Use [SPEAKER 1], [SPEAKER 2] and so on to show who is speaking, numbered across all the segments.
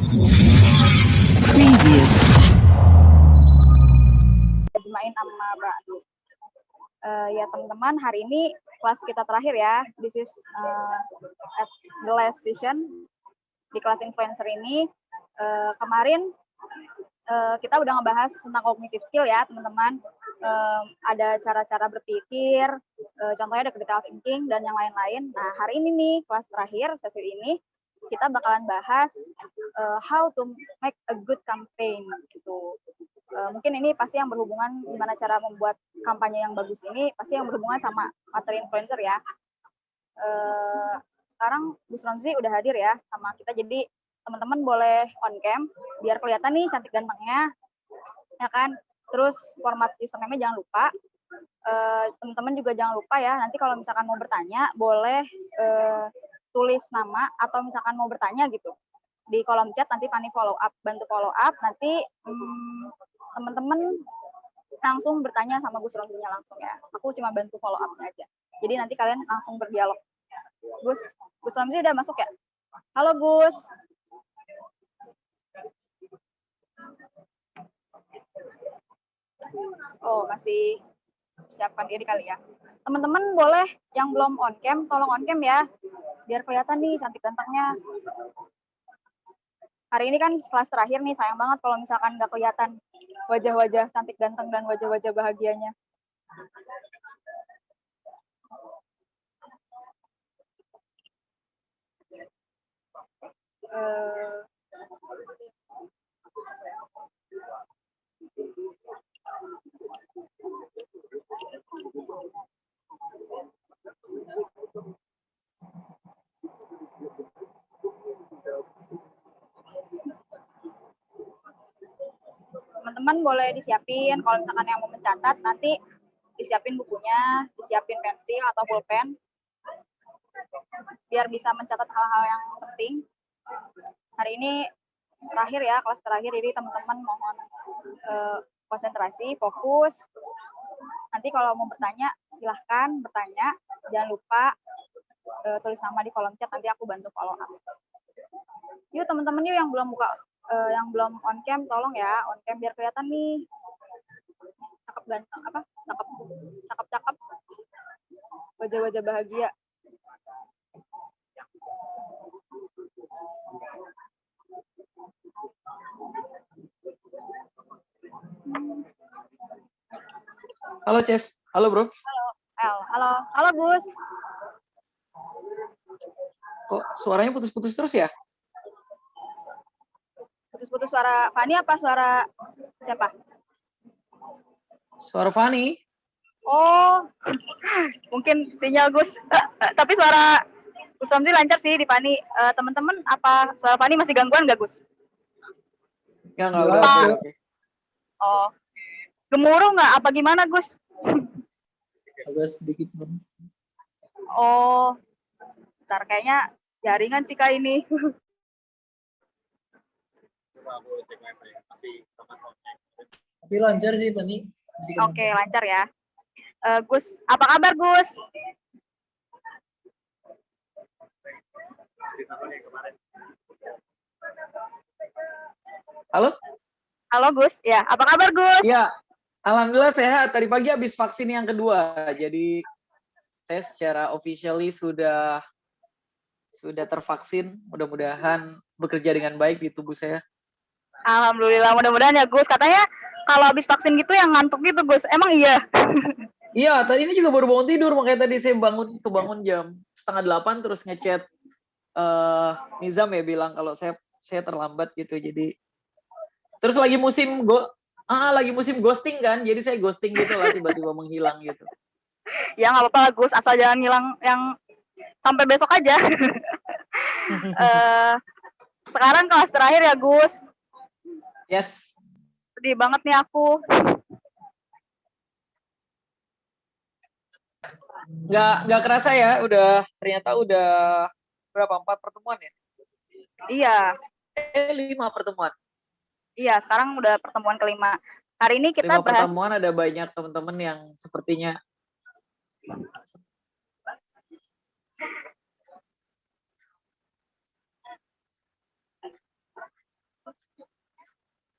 [SPEAKER 1] Preview.
[SPEAKER 2] Main sama Mbak Adu. Ya teman-teman, hari ini kelas kita terakhir ya. This is at the last session di kelas influencer ini. Kemarin kita udah ngebahas tentang cognitive skill ya teman-teman. Ada cara-cara berpikir, contohnya ada critical thinking dan yang lain-lain. Nah hari ini nih kelas terakhir sesi ini kita bakalan bahas how to make a good campaign gitu. Mungkin ini pasti yang berhubungan gimana cara membuat kampanye yang bagus ini pasti yang berhubungan sama materi influencer ya. Sekarang Gus Romzi udah hadir ya sama kita, jadi teman-teman boleh on cam biar kelihatan nih cantik gantengnya ya kan. Terus format username-nya jangan lupa. Teman-teman juga jangan lupa ya, nanti kalau misalkan mau bertanya boleh tulis nama atau misalkan mau bertanya gitu di kolom chat, nanti Fani bantu follow up, nanti teman-teman langsung bertanya sama Gus Romzinya langsung ya. Aku cuma bantu follow up-nya aja. Jadi nanti kalian langsung berdialog. Gus Romzi udah masuk ya? Halo Gus. Oh, masih siapkan diri kali ya. Teman-teman boleh yang belum on cam, tolong on cam ya. Biar kelihatan nih cantik gantengnya. Hari ini kan kelas terakhir nih, sayang banget kalau misalkan nggak kelihatan wajah-wajah cantik ganteng dan wajah-wajah bahagianya. Teman-teman boleh disiapin kalau misalkan yang mau mencatat, nanti disiapin bukunya, disiapin pensil atau pulpen biar bisa mencatat hal-hal yang penting. Hari ini terakhir ya, kelas terakhir, jadi teman-teman mohon konsentrasi, fokus. Nanti kalau mau bertanya silahkan bertanya, jangan lupa tulis nama di kolom chat, nanti aku bantu follow up. Yuk teman-teman yuk yang belum buka, yang belum on cam tolong ya on cam biar kelihatan nih cakep ganteng, apa cakep wajah-wajah bahagia.
[SPEAKER 3] Halo Ces, halo bro.
[SPEAKER 2] Halo Gus.
[SPEAKER 3] Kok suaranya putus-putus terus ya?
[SPEAKER 2] Putus-putus suara Fani apa suara siapa?
[SPEAKER 3] Suara Fani.
[SPEAKER 2] Oh, mungkin sinyal Gus. Tapi suara Gus Romzi lancar sih di Fani. Teman-teman, apa suara Fani masih gangguan nggak Gus?
[SPEAKER 3] Ya nggak, udah oke.
[SPEAKER 2] Oh, gemuruh nggak? Apa gimana Gus?
[SPEAKER 4] Agak sedikit.
[SPEAKER 2] Oh, bentar, kayaknya jaringan sih kak ini.
[SPEAKER 4] Tapi lancar sih Pani.
[SPEAKER 2] Oke, lancar ya. Gus, apa kabar Gus?
[SPEAKER 3] Halo?
[SPEAKER 2] Halo Gus, ya apa kabar Gus?
[SPEAKER 3] Ya, alhamdulillah sehat. Tadi pagi habis vaksin yang kedua, jadi saya secara officially sudah tervaksin. Mudah-mudahan bekerja dengan baik di tubuh saya.
[SPEAKER 2] Alhamdulillah, mudah-mudahan ya Gus. Katanya kalau habis vaksin gitu yang ngantuk gitu Gus. Emang iya?
[SPEAKER 3] Iya, tadi ini juga baru bangun tidur, makanya tadi saya kebangun jam 7:30 terus ngechat Nizam ya, bilang kalau saya terlambat gitu. Jadi terus lagi musim ghosting kan, jadi saya ghosting gitu lah, tiba-tiba menghilang gitu.
[SPEAKER 2] Ya nggak apa-apa Gus, asal jangan hilang yang sampai besok aja. Sekarang kelas terakhir ya Gus.
[SPEAKER 3] Yes.
[SPEAKER 2] Sedih banget nih aku.
[SPEAKER 3] Nggak kerasa ya, ternyata udah berapa, 4 pertemuan ya?
[SPEAKER 2] Iya.
[SPEAKER 3] 5 pertemuan.
[SPEAKER 2] Iya, sekarang udah pertemuan kelima. Hari ini kita
[SPEAKER 3] 5
[SPEAKER 2] bahas.
[SPEAKER 3] pertemuan, ada banyak teman-teman yang sepertinya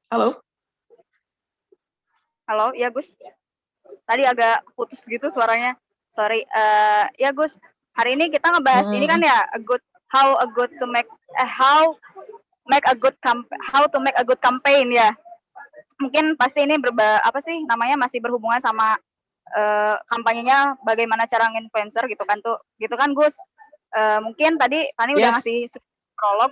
[SPEAKER 3] Halo?
[SPEAKER 2] Halo, ya Gus. Tadi agak putus gitu suaranya. Sorry. Ya Gus, hari ini kita ngebahas ini kan ya, how to make a good campaign ya. Mungkin pasti ini masih berhubungan sama kampanyenya, bagaimana cara nginfluencer gitu kan Gus. Mungkin tadi Fani udah ngasih prolog.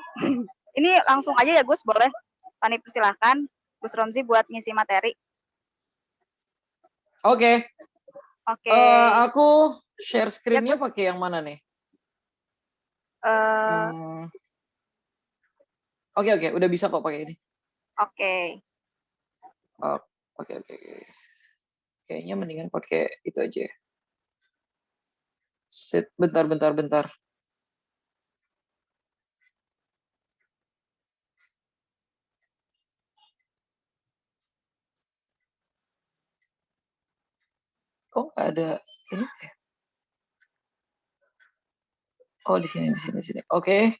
[SPEAKER 2] Ini langsung aja ya Gus, boleh Fani persilahkan Gus Romzi buat ngisi materi.
[SPEAKER 3] Oke. Aku share screen-nya
[SPEAKER 2] Ya,
[SPEAKER 3] pakai yang mana nih? Oke, udah bisa kok pakai ini.
[SPEAKER 2] Oke.
[SPEAKER 3] Oke. Kayaknya mendingan pakai itu aja. Bentar. Kok nggak ada ini? Oh, di sini. Oke.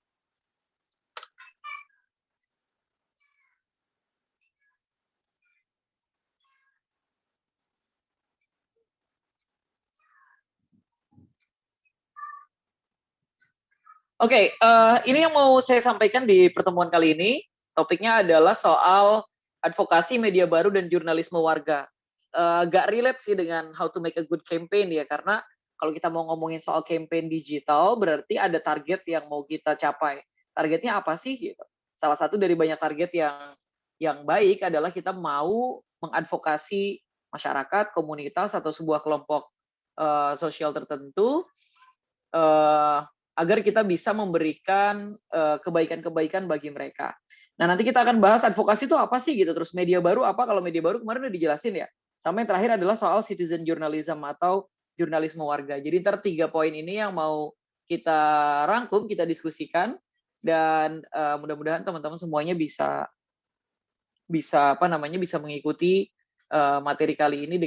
[SPEAKER 3] Oke, ini yang mau saya sampaikan di pertemuan kali ini. Topiknya adalah soal advokasi media baru dan jurnalisme warga. Agak relate sih dengan how to make a good campaign ya, karena kalau kita mau ngomongin soal campaign digital, berarti ada target yang mau kita capai. Targetnya apa sih? Gitu. Salah satu dari banyak target yang baik adalah kita mau mengadvokasi masyarakat, komunitas, atau sebuah kelompok sosial tertentu, agar kita bisa memberikan kebaikan-kebaikan bagi mereka. Nah, nanti kita akan bahas advokasi itu apa sih gitu, terus media baru apa. Kalau media baru kemarin udah dijelasin ya. Sama yang terakhir adalah soal citizen journalism atau jurnalisme warga. Jadi 3 poin ini yang mau kita rangkum, kita diskusikan, dan mudah-mudahan teman-teman semuanya bisa mengikuti materi kali ini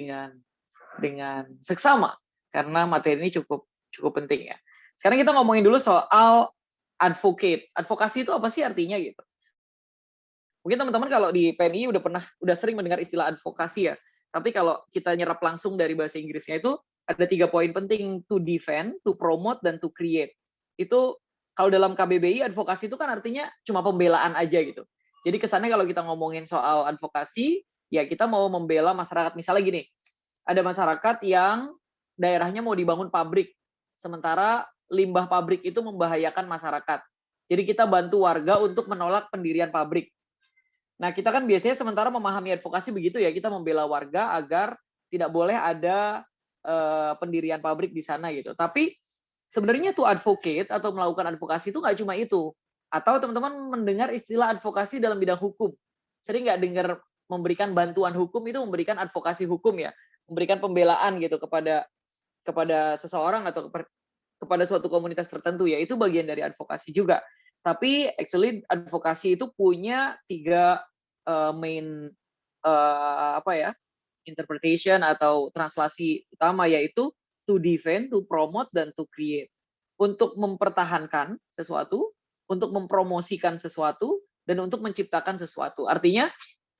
[SPEAKER 3] dengan seksama, karena materi ini cukup penting ya. Sekarang kita ngomongin dulu soal advocate. Advokasi itu apa sih artinya gitu? Mungkin teman-teman kalau di PMI udah sering mendengar istilah advokasi ya. Tapi kalau kita nyerap langsung dari bahasa Inggrisnya itu ada 3 poin penting: to defend, to promote, dan to create. Itu kalau dalam KBBI advokasi itu kan artinya cuma pembelaan aja gitu. Jadi kesannya kalau kita ngomongin soal advokasi, ya kita mau membela masyarakat. Misalnya gini, ada masyarakat yang daerahnya mau dibangun pabrik, sementara limbah pabrik itu membahayakan masyarakat. Jadi kita bantu warga untuk menolak pendirian pabrik. Nah, kita kan biasanya sementara memahami advokasi begitu ya, kita membela warga agar tidak boleh ada pendirian pabrik di sana gitu. Tapi sebenarnya tuh advocate atau melakukan advokasi itu nggak cuma itu. Atau teman-teman mendengar istilah advokasi dalam bidang hukum. Sering nggak dengar memberikan bantuan hukum itu memberikan advokasi hukum ya, memberikan pembelaan gitu kepada seseorang atau kepada suatu komunitas tertentu ya, itu bagian dari advokasi juga. Tapi actually advokasi itu punya 3 main interpretation atau translasi utama, yaitu to defend, to promote, dan to create. Untuk mempertahankan sesuatu, untuk mempromosikan sesuatu, dan untuk menciptakan sesuatu. Artinya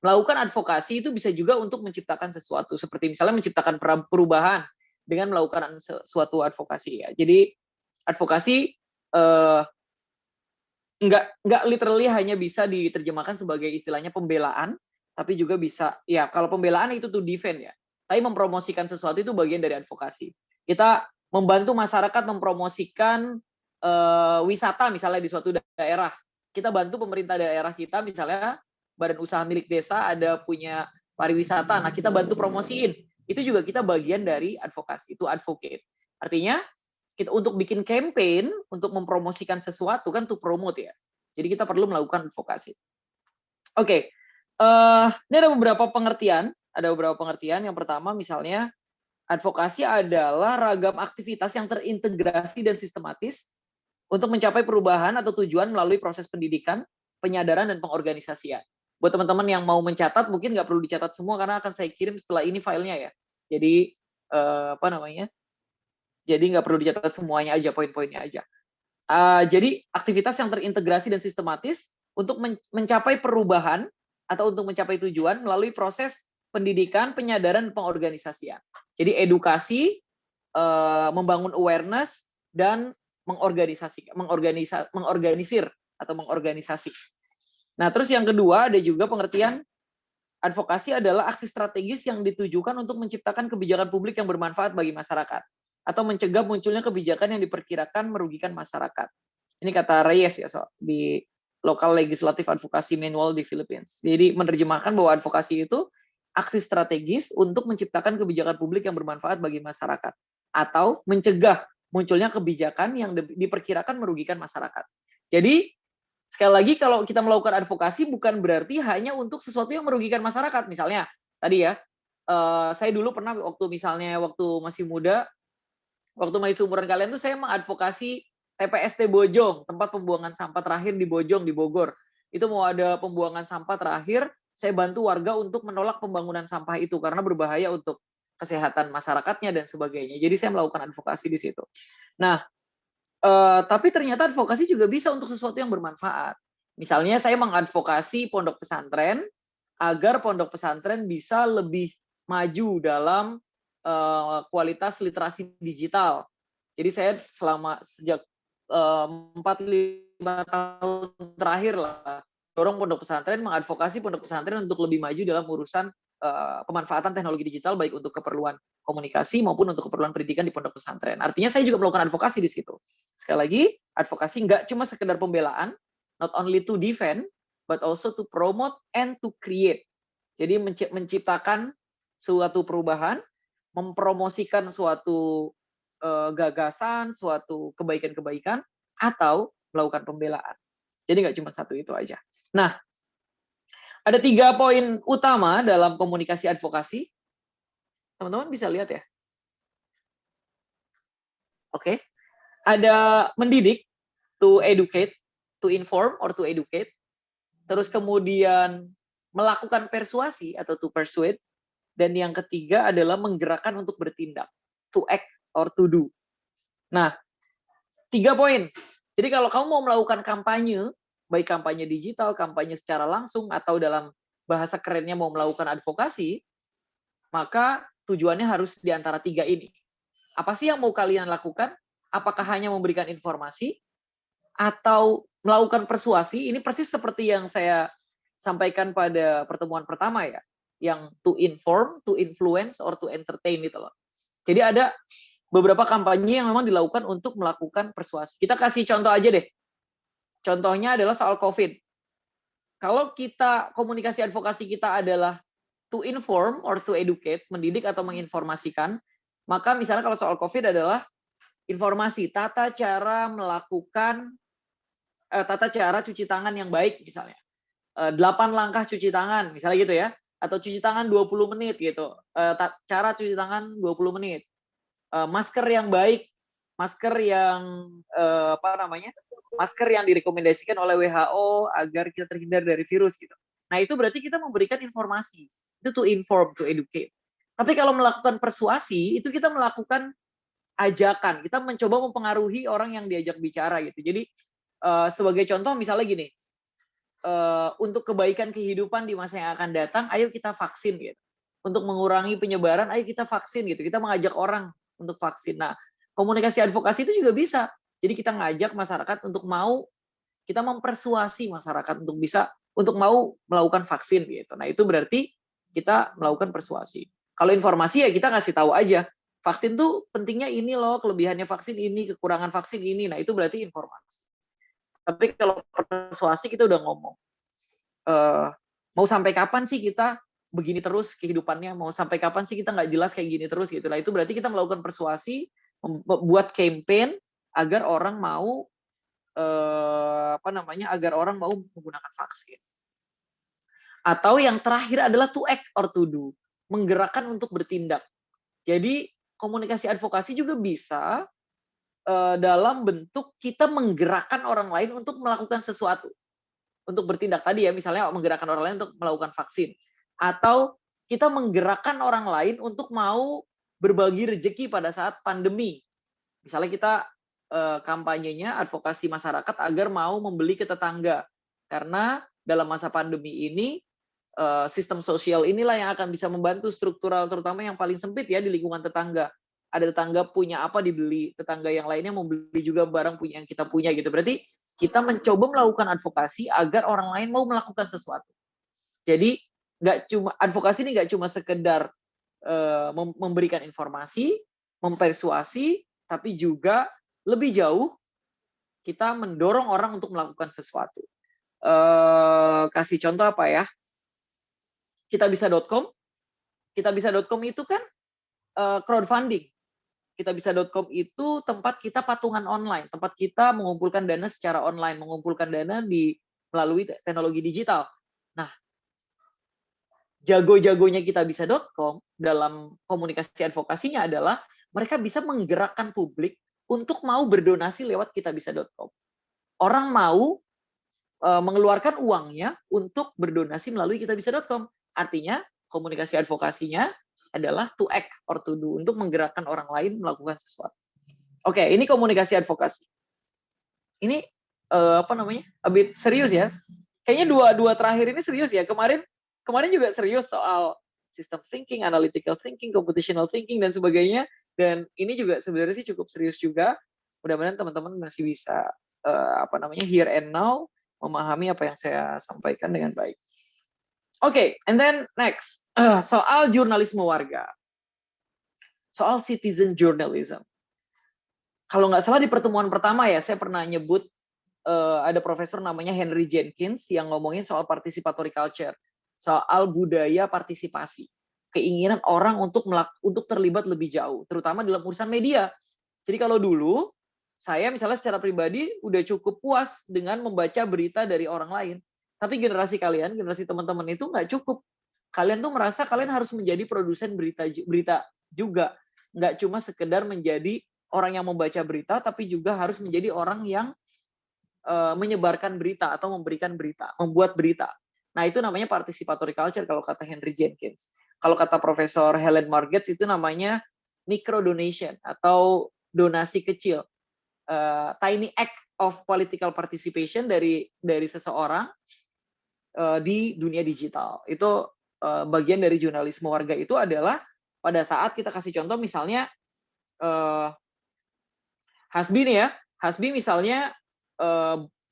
[SPEAKER 3] melakukan advokasi itu bisa juga untuk menciptakan sesuatu, seperti misalnya menciptakan perubahan dengan melakukan suatu advokasi ya. Jadi advokasi nggak literally hanya bisa diterjemahkan sebagai istilahnya pembelaan, tapi juga bisa ya, kalau pembelaan itu to defend ya. Tapi mempromosikan sesuatu itu bagian dari advokasi. Kita membantu masyarakat mempromosikan wisata misalnya di suatu daerah. Kita bantu pemerintah daerah kita, misalnya badan usaha milik desa ada punya pariwisata, nah kita bantu promosiin. Itu juga kita bagian dari advokasi, itu advocate. Artinya kita untuk bikin campaign, untuk mempromosikan sesuatu kan to promote ya. Jadi kita perlu melakukan advokasi. Oke, ini ada beberapa pengertian. Yang pertama misalnya, advokasi adalah ragam aktivitas yang terintegrasi dan sistematis untuk mencapai perubahan atau tujuan melalui proses pendidikan, penyadaran, dan pengorganisasian. Buat teman-teman yang mau mencatat, mungkin nggak perlu dicatat semua karena akan saya kirim setelah ini filenya ya. Jadi jadi nggak perlu dicatat semuanya aja, poin-poinnya aja. Jadi aktivitas yang terintegrasi dan sistematis untuk mencapai perubahan atau untuk mencapai tujuan melalui proses pendidikan, penyadaran, pengorganisasian. Jadi edukasi, membangun awareness, dan mengorganisir atau mengorganisasi. Nah, terus yang kedua ada juga pengertian advokasi adalah aksi strategis yang ditujukan untuk menciptakan kebijakan publik yang bermanfaat bagi masyarakat atau mencegah munculnya kebijakan yang diperkirakan merugikan masyarakat. Ini kata Reyes ya, di Local Legislative Advocacy Manual di Philippines. Jadi menerjemahkan bahwa advokasi itu aksi strategis untuk menciptakan kebijakan publik yang bermanfaat bagi masyarakat atau mencegah munculnya kebijakan yang diperkirakan merugikan masyarakat. Jadi sekali lagi, kalau kita melakukan advokasi bukan berarti hanya untuk sesuatu yang merugikan masyarakat. Misalnya, tadi ya, saya dulu pernah waktu masih muda, waktu masih seumuran kalian tuh saya mengadvokasi TPST Bojong, tempat pembuangan sampah terakhir di Bojong, di Bogor. Itu mau ada pembuangan sampah terakhir, saya bantu warga untuk menolak pembangunan sampah itu, karena berbahaya untuk kesehatan masyarakatnya dan sebagainya. Jadi saya melakukan advokasi di situ. Nah, tapi ternyata advokasi juga bisa untuk sesuatu yang bermanfaat. Misalnya saya mengadvokasi pondok pesantren agar pondok pesantren bisa lebih maju dalam kualitas literasi digital. Jadi saya sejak 4-5 tahun terakhir lah dorong pondok pesantren, mengadvokasi pondok pesantren untuk lebih maju dalam urusan pemanfaatan teknologi digital, baik untuk keperluan komunikasi maupun untuk keperluan pendidikan di pondok pesantren. Artinya saya juga melakukan advokasi di situ. Sekali lagi, advokasi nggak cuma sekedar pembelaan, not only to defend, but also to promote and to create. Jadi menciptakan suatu perubahan, mempromosikan suatu gagasan, suatu kebaikan-kebaikan, atau melakukan pembelaan. Jadi nggak cuma satu itu aja. Nah, ada 3 poin utama dalam komunikasi advokasi. Teman-teman bisa lihat ya. Oke. Ada mendidik, to educate, to inform or to educate. Terus kemudian melakukan persuasi atau to persuade. Dan yang ketiga adalah menggerakkan untuk bertindak, to act or to do. Nah, 3 poin. Jadi kalau kamu mau melakukan kampanye, baik kampanye digital, kampanye secara langsung, atau dalam bahasa kerennya mau melakukan advokasi, maka tujuannya harus di antara 3 ini. Apa sih yang mau kalian lakukan? Apakah hanya memberikan informasi, atau melakukan persuasi? Ini persis seperti yang saya sampaikan pada pertemuan pertama ya, yang to inform, to influence, or to entertain gitu loh. Jadi ada beberapa kampanye yang memang dilakukan untuk melakukan persuasi. Kita kasih contoh aja deh. Contohnya adalah soal COVID. Kalau kita komunikasi advokasi kita adalah to inform or to educate, mendidik atau menginformasikan, maka misalnya kalau soal COVID adalah informasi, tata cara cuci tangan yang baik misalnya. 8 langkah cuci tangan, misalnya gitu ya. Atau cuci tangan 20 menit gitu. Cara cuci tangan 20 menit. Masker yang baik, masker yang masker yang direkomendasikan oleh WHO agar kita terhindar dari virus gitu. Nah, itu berarti kita memberikan informasi. Itu to inform, to educate. Tapi kalau melakukan persuasi, itu kita melakukan ajakan. Kita mencoba mempengaruhi orang yang diajak bicara gitu. Jadi sebagai contoh misalnya gini, untuk kebaikan kehidupan di masa yang akan datang, ayo kita vaksin gitu. Untuk mengurangi penyebaran, ayo kita vaksin gitu. Kita mengajak orang untuk vaksin. Nah, komunikasi advokasi itu juga bisa. Jadi kita ngajak masyarakat untuk kita mempersuasi masyarakat untuk mau melakukan vaksin gitu. Nah, itu berarti kita melakukan persuasi. Kalau informasi ya kita ngasih tahu aja. Vaksin tuh pentingnya ini loh, kelebihannya vaksin ini, kekurangan vaksin ini. Nah, itu berarti informasi. Tapi kalau persuasi kita udah ngomong. Mau sampai kapan sih kita begini terus kehidupannya? Mau sampai kapan sih kita nggak jelas kayak gini terus gitu? Nah, itu berarti kita melakukan persuasi, membuat campaign agar orang mau agar orang mau menggunakan vaksin. Atau yang terakhir adalah to act or to do, menggerakkan untuk bertindak. Jadi komunikasi advokasi juga bisa dalam bentuk kita menggerakkan orang lain untuk melakukan sesuatu, untuk bertindak tadi ya, misalnya menggerakkan orang lain untuk melakukan vaksin, atau kita menggerakkan orang lain untuk mau berbagi rezeki pada saat pandemi. Misalnya kita kampanyenya advokasi masyarakat agar mau membeli ke tetangga, karena dalam masa pandemi ini sistem sosial inilah yang akan bisa membantu struktural, terutama yang paling sempit ya di lingkungan tetangga. Ada tetangga punya apa dibeli, tetangga yang lainnya mau beli juga barang punya yang kita punya gitu. Berarti kita mencoba melakukan advokasi agar orang lain mau melakukan sesuatu. Jadi nggak cuma advokasi ini nggak cuma sekedar memberikan informasi, mempersuasi, tapi juga lebih jauh kita mendorong orang untuk melakukan sesuatu. Kasih contoh apa ya? Kitabisa.com. Kitabisa.com itu kan crowdfunding. Kitabisa.com itu tempat kita patungan online, tempat kita mengumpulkan dana secara online, mengumpulkan dana melalui teknologi digital. Nah, jago-jagonya Kitabisa.com dalam komunikasi advokasinya adalah mereka bisa menggerakkan publik untuk mau berdonasi lewat Kitabisa.com. Orang mau mengeluarkan uangnya untuk berdonasi melalui Kitabisa.com. Artinya komunikasi advokasinya adalah to act or to do, untuk menggerakkan orang lain melakukan sesuatu. Oke, ini komunikasi advokasi. Ini apa namanya? A bit serius ya. Kayaknya dua terakhir ini serius ya. Kemarin juga serius soal system thinking, analytical thinking, computational thinking dan sebagainya. Dan ini juga sebenarnya sih cukup serius juga. Mudah-mudahan teman-teman masih bisa apa namanya here and now memahami apa yang saya sampaikan dengan baik. Oke, and then next soal jurnalisme warga, soal citizen journalism. Kalau nggak salah di pertemuan pertama ya, saya pernah nyebut ada profesor namanya Henry Jenkins yang ngomongin soal participatory culture, soal budaya partisipasi, keinginan orang untuk terlibat lebih jauh, terutama dalam urusan media. Jadi kalau dulu saya misalnya secara pribadi udah cukup puas dengan membaca berita dari orang lain. Tapi generasi kalian, generasi teman-teman itu nggak cukup. Kalian tuh merasa kalian harus menjadi produsen berita juga. Nggak cuma sekedar menjadi orang yang membaca berita, tapi juga harus menjadi orang yang menyebarkan berita atau memberikan berita, membuat berita. Nah, itu namanya participatory culture kalau kata Henry Jenkins. Kalau kata Profesor Helen Margetts itu namanya micro donation atau donasi kecil. Tiny act of political participation dari seseorang di dunia digital. Itu bagian dari jurnalisme warga itu adalah pada saat kita kasih contoh misalnya Hasbi nih ya, Hasbi misalnya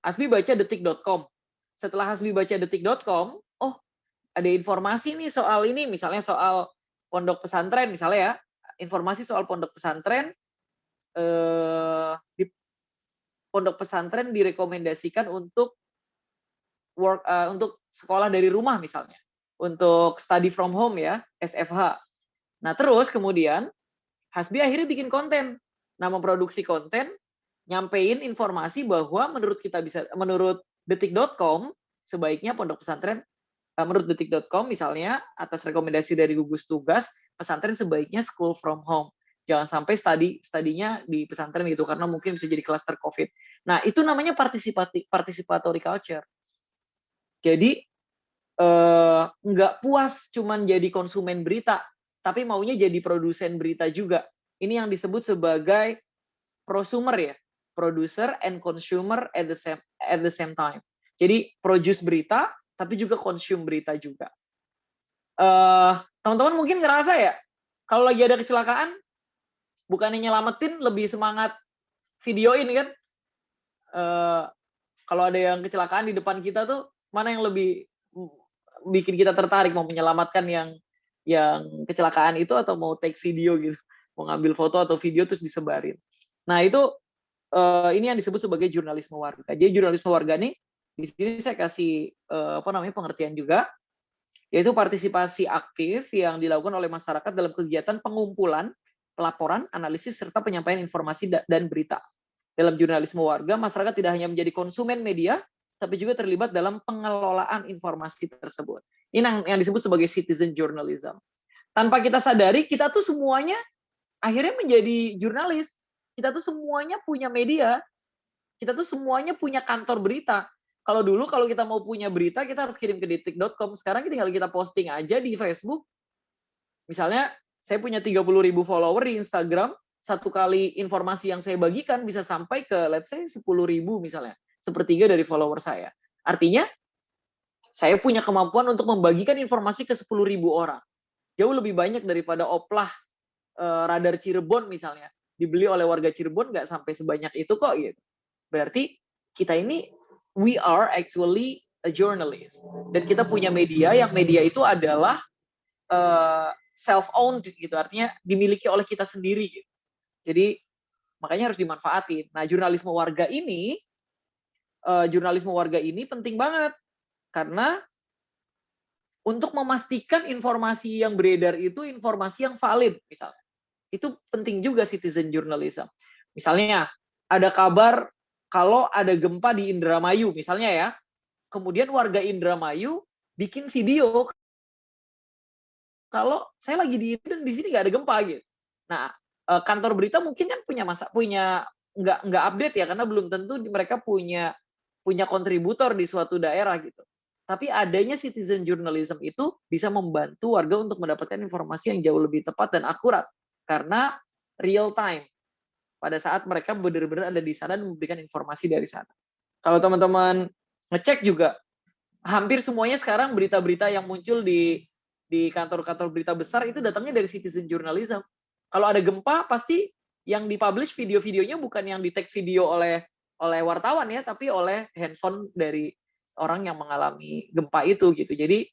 [SPEAKER 3] Hasbi baca detik.com. Setelah Hasbi baca detik.com, oh ada informasi nih soal ini, misalnya soal pondok pesantren misalnya ya, informasi soal pondok pesantren di pondok pesantren direkomendasikan untuk untuk sekolah dari rumah misalnya, untuk study from home ya, SFH. Nah terus kemudian Hasbi akhirnya bikin konten, memproduksi konten, nyampein informasi bahwa menurut detik.com sebaiknya pondok pesantren, menurut detik.com misalnya atas rekomendasi dari gugus tugas, pesantren sebaiknya school from home. Jangan sampai studinya di pesantren gitu karena mungkin bisa jadi kluster COVID. Nah, itu namanya participatory culture. Jadi nggak puas cuman jadi konsumen berita, tapi maunya jadi produsen berita juga. Ini yang disebut sebagai prosumer ya, producer and consumer at the same time. Jadi produce berita, tapi juga consume berita juga. Teman-teman mungkin ngerasa ya, kalau lagi ada kecelakaan, bukannya nyelamatin, lebih semangat videoin kan? Kalau ada yang kecelakaan di depan kita tuh, mana yang lebih bikin kita tertarik mau menyelamatkan yang kecelakaan itu atau mau take video gitu, mau ngambil foto atau video terus disebarin. Nah itu ini yang disebut sebagai jurnalisme warga. Jadi jurnalisme warga nih di sini saya kasih pengertian juga, yaitu partisipasi aktif yang dilakukan oleh masyarakat dalam kegiatan pengumpulan, pelaporan, analisis serta penyampaian informasi dan berita. Dalam jurnalisme warga, masyarakat tidak hanya menjadi konsumen media, tapi juga terlibat dalam pengelolaan informasi tersebut. Ini yang disebut sebagai citizen journalism. Tanpa kita sadari, kita tuh semuanya akhirnya menjadi jurnalis. Kita tuh semuanya punya media. Kita tuh semuanya punya kantor berita. Kalau dulu kalau kita mau punya berita, kita harus kirim ke detik.com. Sekarang tinggal kita posting aja di Facebook. Misalnya, saya punya 30.000 follower di Instagram. Satu kali informasi yang saya bagikan bisa sampai ke let's say 10.000 misalnya, 1/3 dari follower saya. Artinya Saya punya kemampuan untuk membagikan informasi ke 10.000 orang. Jauh lebih banyak daripada oplah radar Cirebon misalnya. Dibeli oleh warga Cirebon nggak sampai sebanyak itu kok gitu. Berarti kita ini we are actually a journalist. Dan kita punya media yang media itu adalah self-owned gitu. Artinya dimiliki oleh kita sendiri gitu. Jadi makanya harus dimanfaatin. Nah, jurnalisme warga ini penting banget karena untuk memastikan informasi yang beredar itu informasi yang valid misalnya. Itu penting juga citizen journalism. Misalnya ada kabar kalau ada gempa di Indramayu misalnya ya. Kemudian warga Indramayu bikin video kalau saya lagi di sini nggak ada gempa gitu. Nah, kantor berita mungkin kan punya nggak update ya karena belum tentu mereka punya kontributor di suatu daerah gitu. Tapi adanya citizen journalism itu bisa membantu warga untuk mendapatkan informasi yang jauh lebih tepat dan akurat karena real time pada saat mereka benar-benar ada di sana dan memberikan informasi dari sana. Kalau teman-teman ngecek juga hampir semuanya sekarang berita-berita yang muncul di kantor-kantor berita besar itu datangnya dari citizen journalism. Kalau ada gempa pasti yang dipublish video-videonya bukan yang di-take video oleh wartawan ya, tapi oleh handphone dari orang yang mengalami gempa itu gitu. Jadi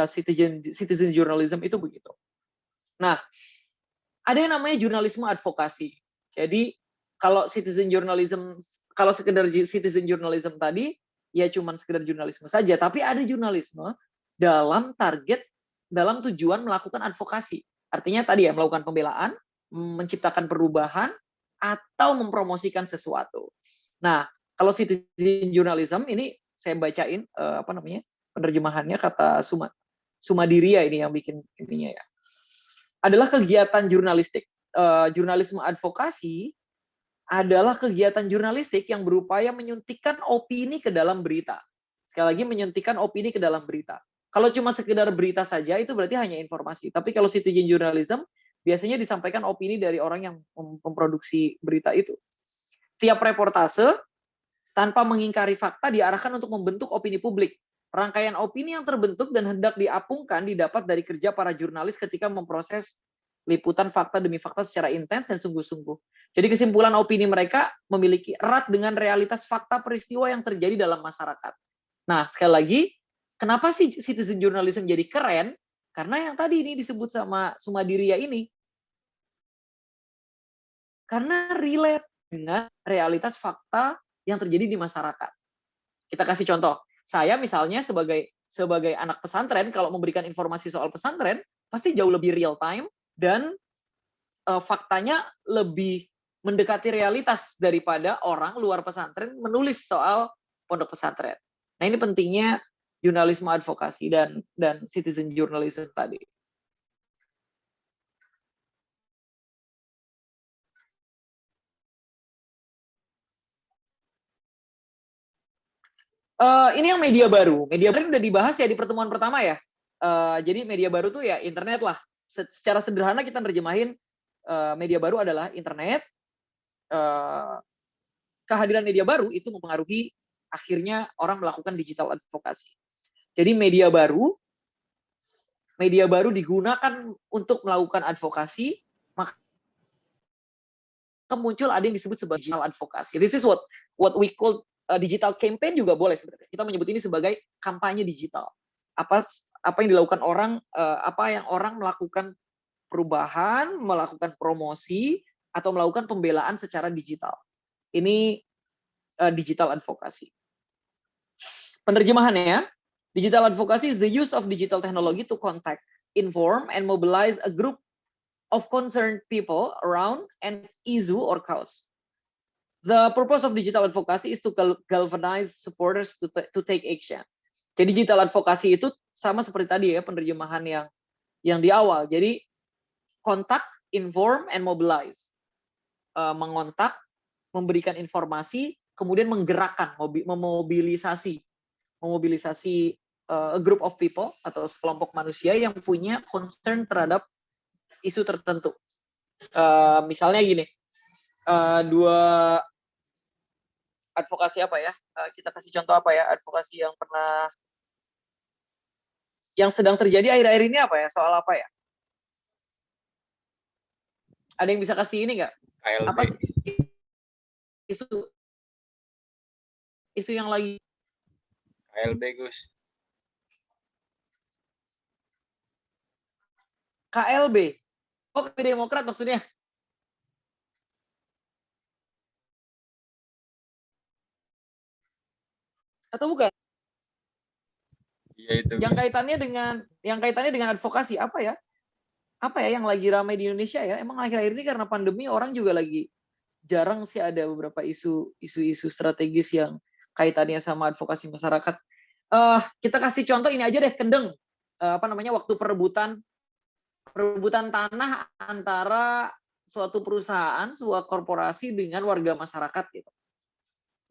[SPEAKER 3] citizen journalism itu begitu. Nah, ada yang namanya jurnalisme advokasi. Jadi kalau sekedar citizen journalism tadi ya cuman sekedar jurnalisme saja, tapi ada jurnalisme dalam tujuan melakukan advokasi. Artinya tadi ya melakukan pembelaan, menciptakan perubahan atau mempromosikan sesuatu. Nah, kalau citizen journalism ini saya bacain penerjemahannya kata Sumadiria ini yang bikin intinya ya. Adalah kegiatan jurnalistik. Jurnalisme advokasi adalah kegiatan jurnalistik yang berupaya menyuntikkan opini ke dalam berita. Sekali lagi menyuntikkan opini ke dalam berita. Kalau cuma sekedar berita saja itu berarti hanya informasi. Tapi kalau citizen journalism biasanya disampaikan opini dari orang yang memproduksi berita itu. Tiap reportase tanpa mengingkari fakta diarahkan untuk membentuk opini publik. Rangkaian opini yang terbentuk dan hendak diapungkan didapat dari kerja para jurnalis ketika memproses liputan fakta demi fakta secara intens dan sungguh-sungguh. Jadi kesimpulan opini mereka memiliki erat dengan realitas fakta peristiwa yang terjadi dalam masyarakat. Nah, sekali lagi, kenapa sih citizen journalism jadi keren? Karena yang tadi ini disebut sama Sumadiria ini. Karena relate dengan realitas fakta yang terjadi di masyarakat. Kita kasih contoh. Saya misalnya sebagai anak pesantren, kalau memberikan informasi soal pesantren, pasti jauh lebih real time dan faktanya lebih mendekati realitas daripada orang luar pesantren menulis soal pondok pesantren. Nah, ini pentingnya jurnalisme advokasi dan citizen journalism tadi. Ini yang media baru. Media baru udah dibahas ya di pertemuan pertama ya. Jadi media baru tuh ya internet lah. Secara sederhana kita nerjemahin media baru adalah internet. Kehadiran media baru itu mempengaruhi akhirnya orang melakukan digital advokasi. Jadi media baru digunakan untuk melakukan advokasi, maka muncul ada yang disebut sebagai digital advokasi. This is what we call digital campaign juga boleh sebenarnya. Kita menyebut ini sebagai kampanye digital. Apa yang dilakukan orang, apa yang orang melakukan perubahan, melakukan promosi atau melakukan pembelaan secara digital. Ini digital advokasi. Penerjemahannya, digital advocacy is the use of digital technology to contact, inform, and mobilize a group of concerned people around an issue or cause. The purpose of digital advocacy is to galvanize supporters to take action. Jadi digital advocacy itu sama seperti tadi ya penerjemahan yang di awal. Jadi kontak, inform, and mobilize. Mengontak, memberikan informasi, kemudian menggerakkan, memobilisasi a group of people atau sekelompok manusia yang punya concern terhadap isu tertentu. Misalnya gini, dua advokasi apa ya? Kita kasih contoh apa ya? Advokasi yang pernah yang sedang terjadi akhir-akhir ini apa ya? Soal apa ya? Ada yang bisa kasih ini nggak?
[SPEAKER 1] KLB.
[SPEAKER 3] Apa sih isu yang lagi
[SPEAKER 1] KLB Gus.
[SPEAKER 3] KLB? Oh, Demokrat maksudnya? Atau bukan?
[SPEAKER 1] Iya itu
[SPEAKER 3] Yang
[SPEAKER 1] Gus.
[SPEAKER 3] kaitannya dengan advokasi apa ya? Apa ya yang lagi ramai di Indonesia ya? Emang akhir-akhir ini karena pandemi orang juga lagi jarang sih ada beberapa isu strategis yang kaitannya sama advokasi masyarakat. Kita kasih contoh ini aja deh, Kendeng. Waktu perebutan tanah antara suatu perusahaan, sebuah korporasi dengan warga masyarakat gitu.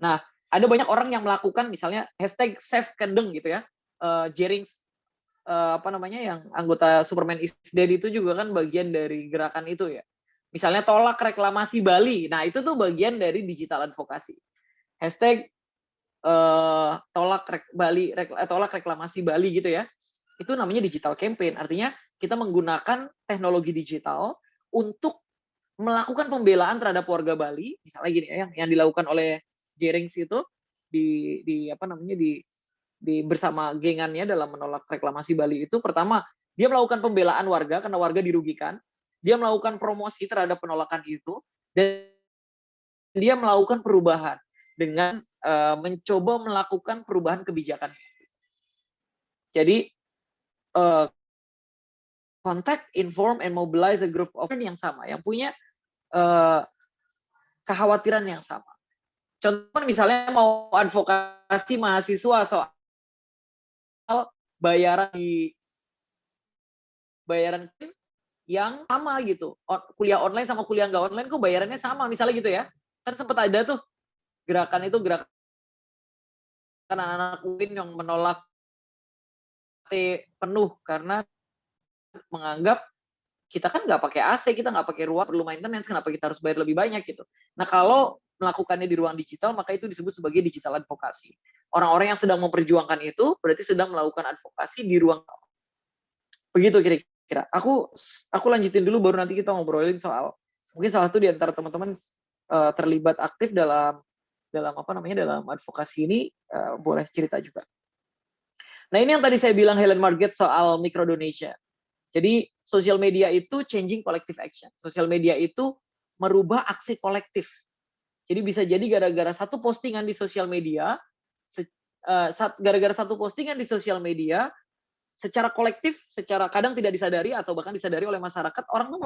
[SPEAKER 3] Nah, ada banyak orang yang melakukan misalnya #SaveKendeng gitu ya. Jerings yang anggota Superman is Dead itu juga kan bagian dari gerakan itu ya. Misalnya tolak reklamasi Bali. Nah, itu tuh bagian dari digital advokasi. #tolak reklamasi Bali gitu ya. Itu namanya digital campaign. Artinya kita menggunakan teknologi digital untuk melakukan pembelaan terhadap warga Bali, misalnya gini ya, yang dilakukan oleh Jerings itu di bersama gengannya dalam menolak reklamasi Bali itu, pertama dia melakukan pembelaan warga karena warga dirugikan, dia melakukan promosi terhadap penolakan itu, dan dia melakukan perubahan dengan mencoba melakukan perubahan kebijakan. Jadi contact, inform, and mobilize a group of yang sama, yang punya kekhawatiran yang sama. Contoh misalnya mau advokasi mahasiswa soal bayaran yang sama gitu. Kuliah online sama kuliah nggak online kok bayarannya sama, misalnya gitu ya. Kan sempat ada tuh gerakan anak-anak UIN yang menolak penuh karena menganggap kita kan nggak pakai AC, kita nggak pakai ruang, perlu maintenance, kenapa kita harus bayar lebih banyak gitu. Nah, kalau melakukannya di ruang digital, maka itu disebut sebagai digital advokasi. Orang-orang yang sedang memperjuangkan itu berarti sedang melakukan advokasi di ruang. Begitu kira-kira. Aku lanjutin dulu, baru nanti kita ngobrolin soal mungkin salah satu di antara teman-teman terlibat aktif dalam advokasi ini, boleh cerita juga. Nah, ini yang tadi saya bilang Helen Marget soal Microdonesia. Jadi sosial media itu changing collective action. Sosial media itu merubah aksi kolektif. Jadi bisa jadi gara-gara satu postingan di sosial media, secara kolektif, secara kadang tidak disadari atau bahkan disadari oleh masyarakat, orang tuh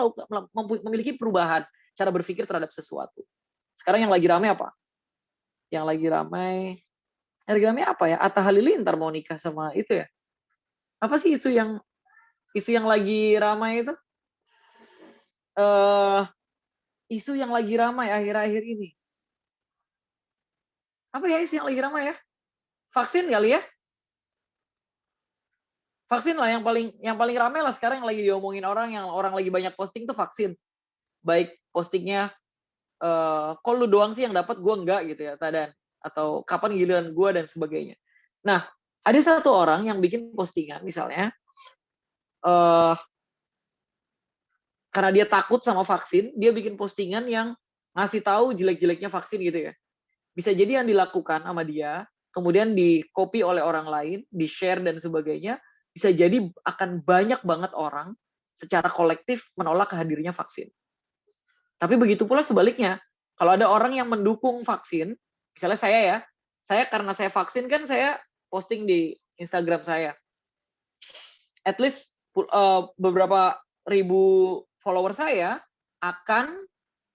[SPEAKER 3] memiliki perubahan cara berpikir terhadap sesuatu. Sekarang yang lagi ramai apa? Yang lagi ramai apa ya? Atta Halilintar mau nikah sama itu ya? Apa sih isu yang lagi ramai itu? Isu yang lagi ramai akhir-akhir ini. Apa ya isu yang lagi ramai ya? Vaksin kali ya? Vaksin lah yang paling ramai lah sekarang, yang lagi diomongin orang, yang orang lagi banyak posting tuh vaksin. Baik postingnya kok lu doang sih yang dapat, gue enggak gitu ya, Tadan, atau kapan giliran gue dan sebagainya. Nah, ada satu orang yang bikin postingan misalnya karena dia takut sama vaksin, dia bikin postingan yang ngasih tahu jelek-jeleknya vaksin gitu ya. Bisa jadi yang dilakukan sama dia, kemudian di-copy oleh orang lain, di-share dan sebagainya, bisa jadi akan banyak banget orang secara kolektif menolak hadirnya vaksin. Tapi begitu pula sebaliknya, kalau ada orang yang mendukung vaksin, misalnya saya karena saya vaksin kan saya posting di Instagram saya. At least beberapa ribu follower saya akan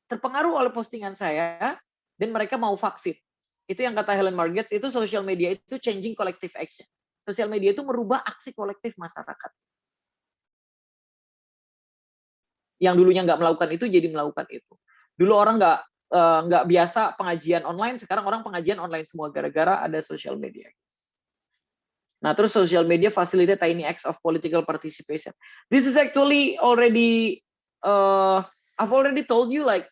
[SPEAKER 3] terpengaruh oleh postingan saya dan mereka mau vaksin. Itu yang kata Helen Marget, itu social media itu changing collective action. Sosial media itu merubah aksi kolektif masyarakat. Yang dulunya nggak melakukan itu jadi melakukan itu. Dulu orang nggak biasa pengajian online, sekarang orang pengajian online semua gara-gara ada social media. Nah, terus social media facilitate tiny acts of political participation. This is actually already, I've already told you like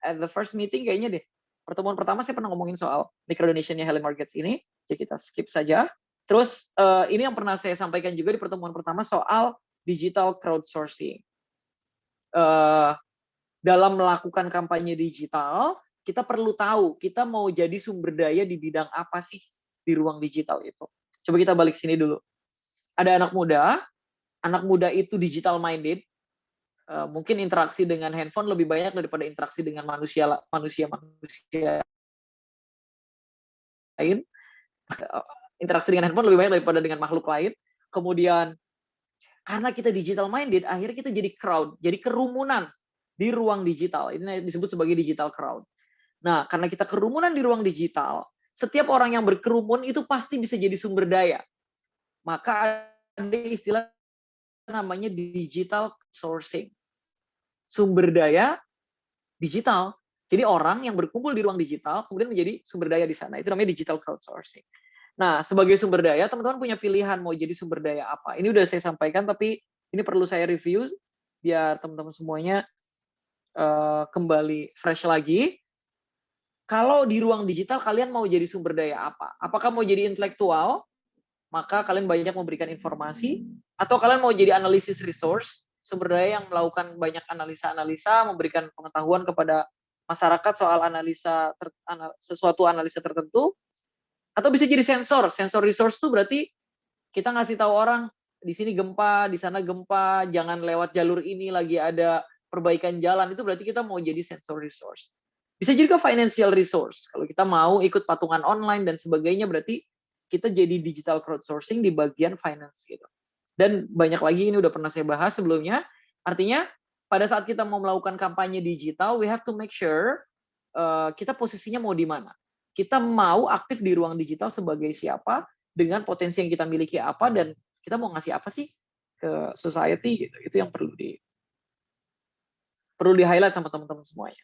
[SPEAKER 3] at the first meeting kayaknya deh. Pertemuan pertama saya pernah ngomongin soal Microdonation-nya Helen Marget ini, jadi kita skip saja. Terus ini yang pernah saya sampaikan juga di pertemuan pertama soal digital crowdsourcing. Dalam melakukan kampanye digital, kita perlu tahu kita mau jadi sumber daya di bidang apa sih di ruang digital itu. Coba kita balik sini dulu. Ada anak muda itu digital minded, mungkin interaksi dengan handphone lebih banyak daripada interaksi dengan manusia lain. Interaksi dengan handphone lebih banyak daripada dengan makhluk lain. Kemudian karena kita digital minded, akhirnya kita jadi crowd, jadi kerumunan di ruang digital. Ini disebut sebagai digital crowd. Nah, karena kita kerumunan di ruang digital, setiap orang yang berkerumun itu pasti bisa jadi sumber daya. Maka ada istilah namanya digital sourcing. Sumber daya digital. Jadi orang yang berkumpul di ruang digital kemudian menjadi sumber daya di sana. Itu namanya digital crowdsourcing. Nah, sebagai sumber daya, teman-teman punya pilihan mau jadi sumber daya apa. Ini udah saya sampaikan, tapi ini perlu saya review biar teman-teman semuanya kembali fresh lagi. Kalau di ruang digital kalian mau jadi sumber daya apa? Apakah mau jadi intelektual? Maka kalian banyak memberikan informasi, atau kalian mau jadi analisis resource, sumber daya yang melakukan banyak analisa-analisa, memberikan pengetahuan kepada masyarakat soal sesuatu analisa tertentu, atau bisa jadi sensor. Sensor resource itu berarti kita ngasih tahu orang di sini gempa, di sana gempa, jangan lewat jalur ini lagi ada perbaikan jalan. Itu berarti kita mau jadi sensor resource. Bisa juga financial resource. Kalau kita mau ikut patungan online dan sebagainya, berarti kita jadi digital crowdsourcing di bagian finance gitu. Dan banyak lagi, ini udah pernah saya bahas sebelumnya. Artinya pada saat kita mau melakukan kampanye digital, we have to make sure kita posisinya mau di mana. Kita mau aktif di ruang digital sebagai siapa, dengan potensi yang kita miliki apa, dan kita mau ngasih apa sih ke society gitu. Itu yang perlu di highlight sama teman-teman semuanya.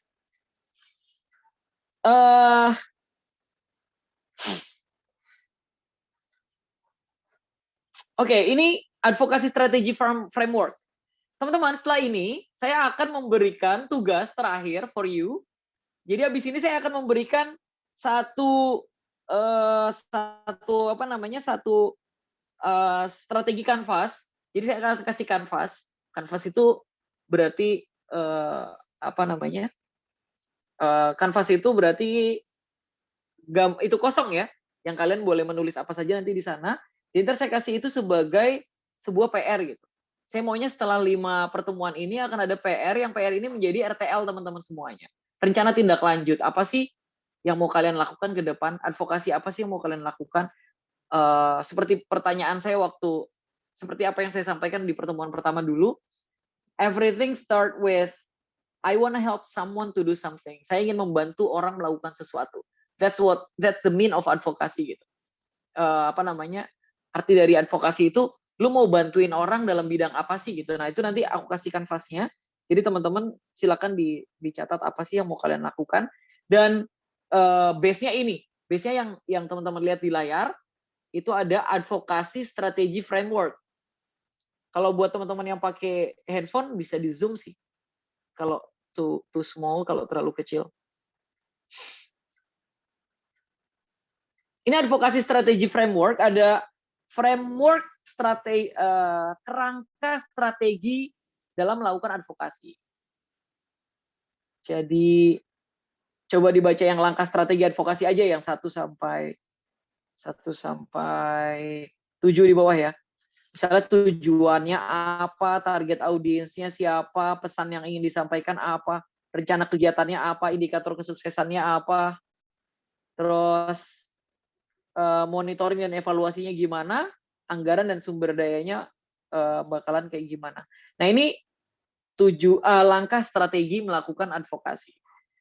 [SPEAKER 3] Oke, ini advokasi strategi framework. Teman-teman, setelah ini saya akan memberikan tugas terakhir for you. Jadi habis ini saya akan memberikan satu strategi kanvas. Jadi saya akan kasih kanvas. Kanvas itu berarti kanvas itu berarti itu kosong ya. Yang kalian boleh menulis apa saja nanti di sana. Jadi ntar saya kasih itu sebagai sebuah PR gitu. Saya maunya setelah 5 pertemuan ini akan ada PR, yang PR ini menjadi RTL teman-teman semuanya. Rencana tindak lanjut, apa sih yang mau kalian lakukan ke depan? Advokasi apa sih yang mau kalian lakukan? Seperti pertanyaan saya seperti apa yang saya sampaikan di pertemuan pertama dulu, everything start with, I want to help someone to do something. Saya ingin membantu orang melakukan sesuatu. That's the mean of advocacy gitu. Arti dari advokasi itu, lu mau bantuin orang dalam bidang apa sih gitu. Nah itu nanti aku kasih kanvasnya. Jadi teman-teman silakan dicatat apa sih yang mau kalian lakukan. Dan base-nya ini, base-nya yang teman-teman lihat di layar, itu ada advokasi strategi framework. Kalau buat teman-teman yang pakai handphone bisa di zoom sih. Kalau too small, kalau terlalu kecil. Ini advokasi strategi framework, ada framework kerangka strategi dalam melakukan advokasi. Jadi coba dibaca yang langkah strategi advokasi aja yang 1 sampai 7 di bawah ya. Misalnya tujuannya apa, target audiensnya siapa, pesan yang ingin disampaikan apa, rencana kegiatannya apa, indikator kesuksesannya apa, terus monitoring dan evaluasinya gimana, anggaran dan sumber dayanya bakalan kayak gimana. Nah ini 7 langkah strategi melakukan advokasi.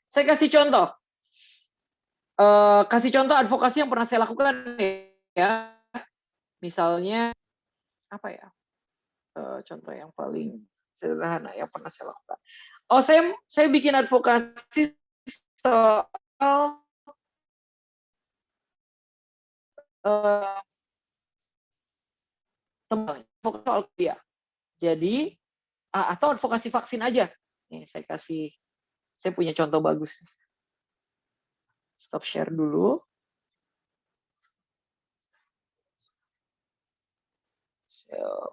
[SPEAKER 3] Saya kasih contoh. Advokasi yang pernah saya lakukan ya. Misalnya apa ya? Contoh yang paling sederhana yang pernah saya lakukan. Saya bikin advokasi soal soal kuliah. Jadi atau advokasi vaksin aja. Nih saya punya contoh bagus. Stop share dulu.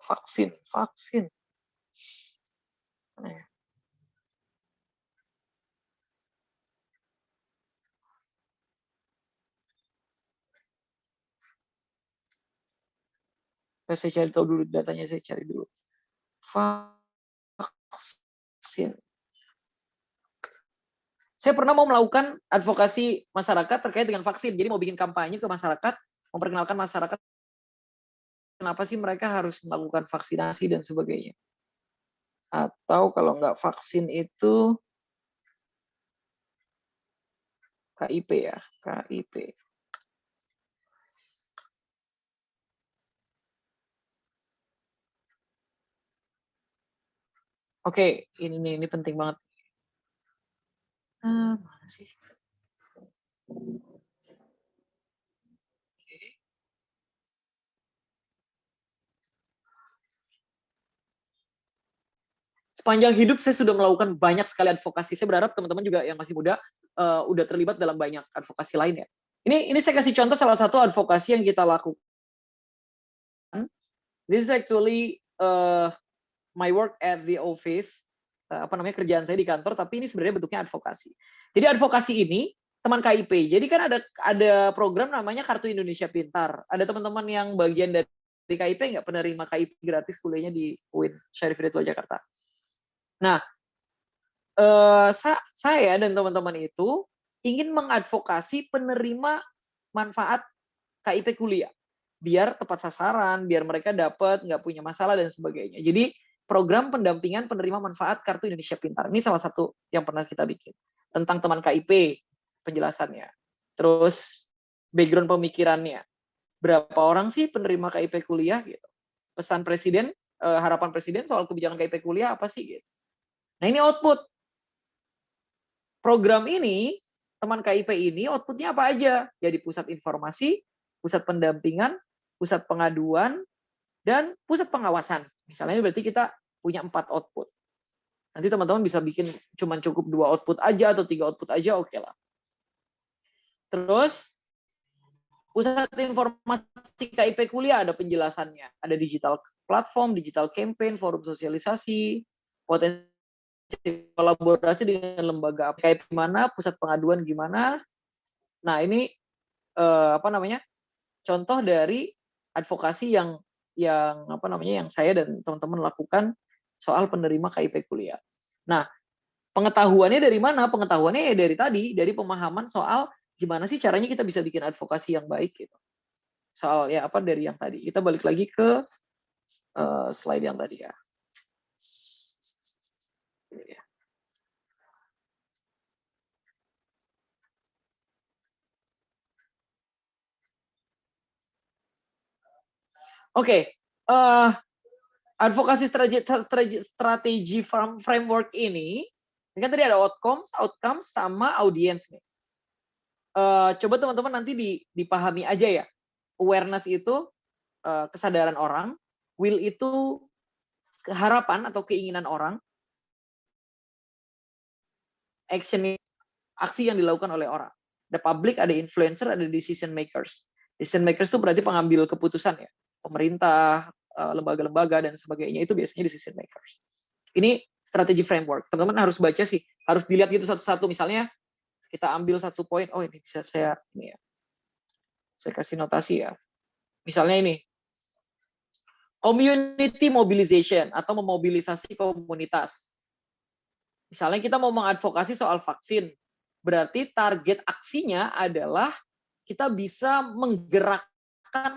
[SPEAKER 3] Vaksin. Mana ya? Saya cari tahu dulu datanya, saya cari dulu. Vaksin. Saya pernah mau melakukan advokasi masyarakat terkait dengan vaksin. Jadi mau bikin kampanye ke masyarakat, memperkenalkan masyarakat kenapa sih mereka harus melakukan vaksinasi dan sebagainya. Atau kalau nggak vaksin itu KIP ya, KIP. Oke, ini penting banget. Mana sih? Sepanjang hidup saya sudah melakukan banyak sekali advokasi. Saya berharap teman-teman juga yang masih muda udah terlibat dalam banyak advokasi lain ya. Ini saya kasih contoh salah satu advokasi yang kita lakukan. This is actually my work at the office. Kerjaan saya di kantor, tapi ini sebenarnya bentuknya advokasi. Jadi advokasi ini teman KIP. Jadi kan ada program namanya Kartu Indonesia Pintar. Ada teman-teman yang bagian dari KIP nggak penerima KIP gratis kuliahnya di UIN Syarif Hidayatullah Jakarta. Nah, saya dan teman-teman itu ingin mengadvokasi penerima manfaat KIP kuliah, biar tepat sasaran, biar mereka dapat, nggak punya masalah dan sebagainya. Jadi program pendampingan penerima manfaat Kartu Indonesia Pintar ini salah satu yang pernah kita bikin tentang teman KIP, penjelasannya, terus background pemikirannya, berapa orang sih penerima KIP kuliah gitu, pesan presiden, harapan presiden soal kebijakan KIP kuliah apa sih gitu. Nah ini output program ini, teman KIP ini outputnya apa aja? Jadi pusat informasi, pusat pendampingan, pusat pengaduan, dan pusat pengawasan. Misalnya berarti kita punya 4 output. Nanti teman-teman bisa bikin cuman cukup 2 output aja atau 3 output aja, oke lah. Terus pusat informasi KIP kuliah ada penjelasannya, ada digital platform, digital campaign, forum sosialisasi, potensi kolaborasi dengan lembaga KIP gimana, pusat pengaduan gimana. Nah ini contoh dari advokasi yang saya dan teman-teman lakukan soal penerima KIP kuliah. Nah pengetahuannya dari mana? Pengetahuannya ya dari pemahaman soal gimana sih caranya kita bisa bikin advokasi yang baik gitu. Soal dari yang tadi. Kita balik lagi ke slide yang tadi ya. Oke, advokasi strategi framework ini kan tadi ada outcomes, sama audience nih. Coba teman-teman nanti dipahami aja ya. Awareness itu kesadaran orang, will itu harapan atau keinginan orang, action aksi yang dilakukan oleh orang. Ada public, ada influencer, ada decision makers. Decision makers itu berarti pengambil keputusan ya. Pemerintah, lembaga-lembaga dan sebagainya itu biasanya decision makers. Ini strategi framework. Teman-teman harus baca sih, harus dilihat gitu satu-satu. Misalnya kita ambil satu poin, oh ini bisa saya kasih notasi ya. Misalnya ini, community mobilization atau memobilisasi komunitas. Misalnya kita mau mengadvokasi soal vaksin, berarti target aksinya adalah kita bisa menggerakkan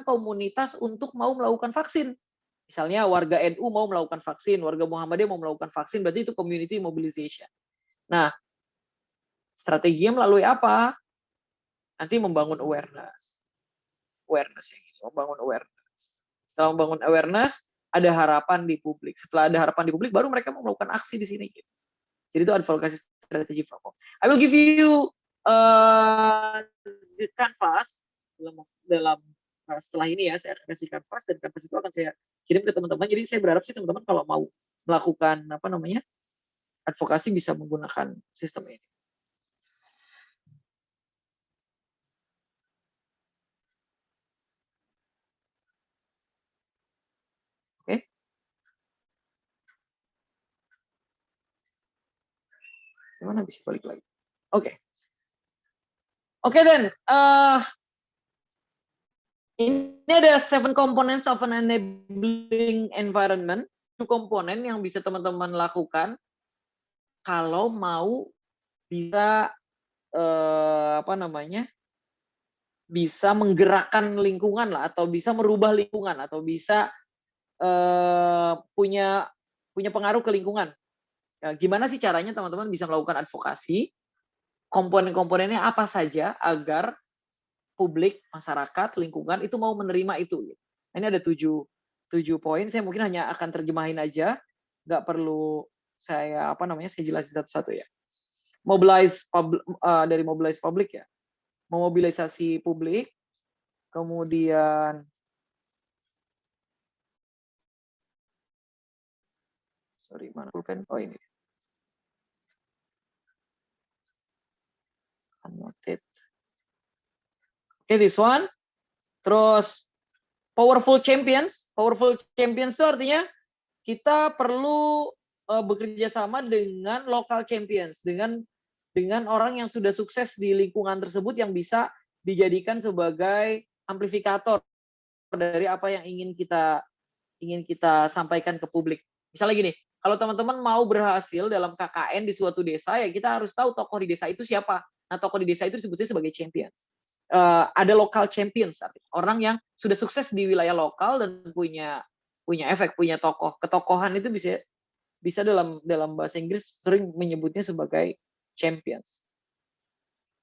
[SPEAKER 3] komunitas untuk mau melakukan vaksin. Misalnya warga NU mau melakukan vaksin, warga Muhammadiyah mau melakukan vaksin, berarti itu community mobilization. Nah, strateginya melalui apa? Nanti membangun awareness. Awareness yang ini, membangun awareness. Setelah membangun awareness, ada harapan di publik. Setelah ada harapan di publik, baru mereka mau melakukan aksi di sini. Jadi itu advokasi strategi framework. I will give you the canvas dalam setelah ini ya, saya akan kasih kanvas dan kanvas itu akan saya kirim ke teman-teman. Jadi saya berharap sih teman-teman kalau mau melakukan advokasi bisa menggunakan sistem ini. Gimana bisa balik lagi? Oke. Oke, Dan. Ini ada 7 components of an enabling environment. 7 komponen yang bisa teman-teman lakukan kalau mau bisa bisa menggerakkan lingkungan lah, atau bisa merubah lingkungan, atau bisa punya pengaruh ke lingkungan. Ya, gimana sih caranya teman-teman bisa melakukan advokasi? Komponen-komponennya apa saja agar publik, masyarakat, lingkungan itu mau menerima itu. Ini ada 7 poin. Saya mungkin hanya akan terjemahin aja, nggak perlu saya saya jelasin satu-satu ya. Dari mobilize publik ya, memobilisasi publik, kemudian mana pulpen? Oh ini. Unnoted. Oke, this one. Terus powerful champions. Powerful champions itu artinya kita perlu bekerja sama dengan local champions, dengan orang yang sudah sukses di lingkungan tersebut yang bisa dijadikan sebagai amplifikator dari apa yang ingin kita sampaikan ke publik. Misalnya gini, kalau teman-teman mau berhasil dalam KKN di suatu desa, ya kita harus tahu tokoh di desa itu siapa. Nah, tokoh di desa itu disebutnya sebagai champions. Ada local champions, orang yang sudah sukses di wilayah lokal dan punya efek, punya tokoh. Ketokohan itu bisa dalam bahasa Inggris sering menyebutnya sebagai champions.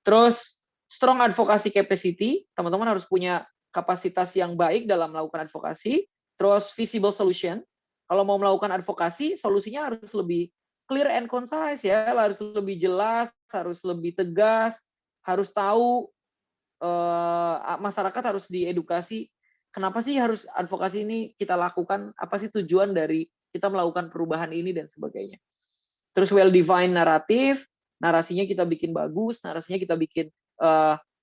[SPEAKER 3] Terus strong advocacy capacity, teman-teman harus punya kapasitas yang baik dalam melakukan advokasi. Terus visible solution, kalau mau melakukan advokasi, solusinya harus lebih clear and concise ya, harus lebih jelas, harus lebih tegas, harus tahu, masyarakat harus diedukasi. Kenapa sih harus advokasi ini kita lakukan? Apa sih tujuan dari kita melakukan perubahan ini dan sebagainya. Terus well-defined naratif, narasinya kita bikin bagus, narasinya kita bikin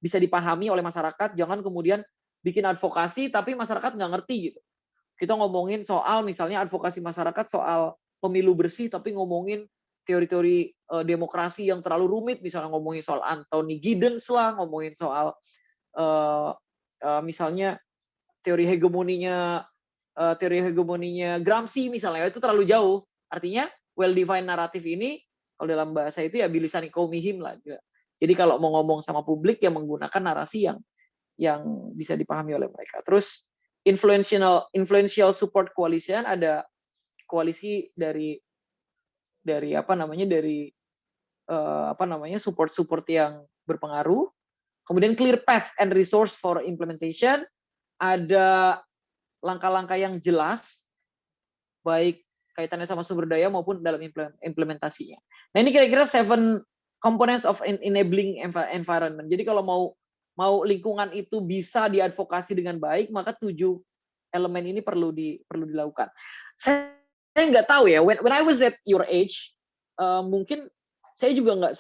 [SPEAKER 3] bisa dipahami oleh masyarakat. Jangan kemudian bikin advokasi tapi masyarakat nggak ngerti gitu. Kita ngomongin soal misalnya advokasi masyarakat soal pemilu bersih, tapi ngomongin teori-teori demokrasi yang terlalu rumit, misalnya ngomongin soal Anthony Giddens lah, ngomongin soal misalnya teori hegemoninya Gramsci misalnya, itu terlalu jauh. Artinya well-defined naratif ini kalau dalam bahasa itu ya bilisani kaumihim lah. Jadi kalau mau ngomong sama publik ya menggunakan narasi yang bisa dipahami oleh mereka. Terus influential support coalition, ada koalisi dari support yang berpengaruh. Kemudian clear path and resource for implementation, ada langkah-langkah yang jelas baik kaitannya sama sumber daya maupun dalam implementasinya. Nah, ini kira-kira 7 components of enabling environment. Jadi kalau mau lingkungan itu bisa diadvokasi dengan baik, maka 7 elemen ini perlu dilakukan. Saya nggak tahu ya, when I was at your age, mungkin saya juga nggak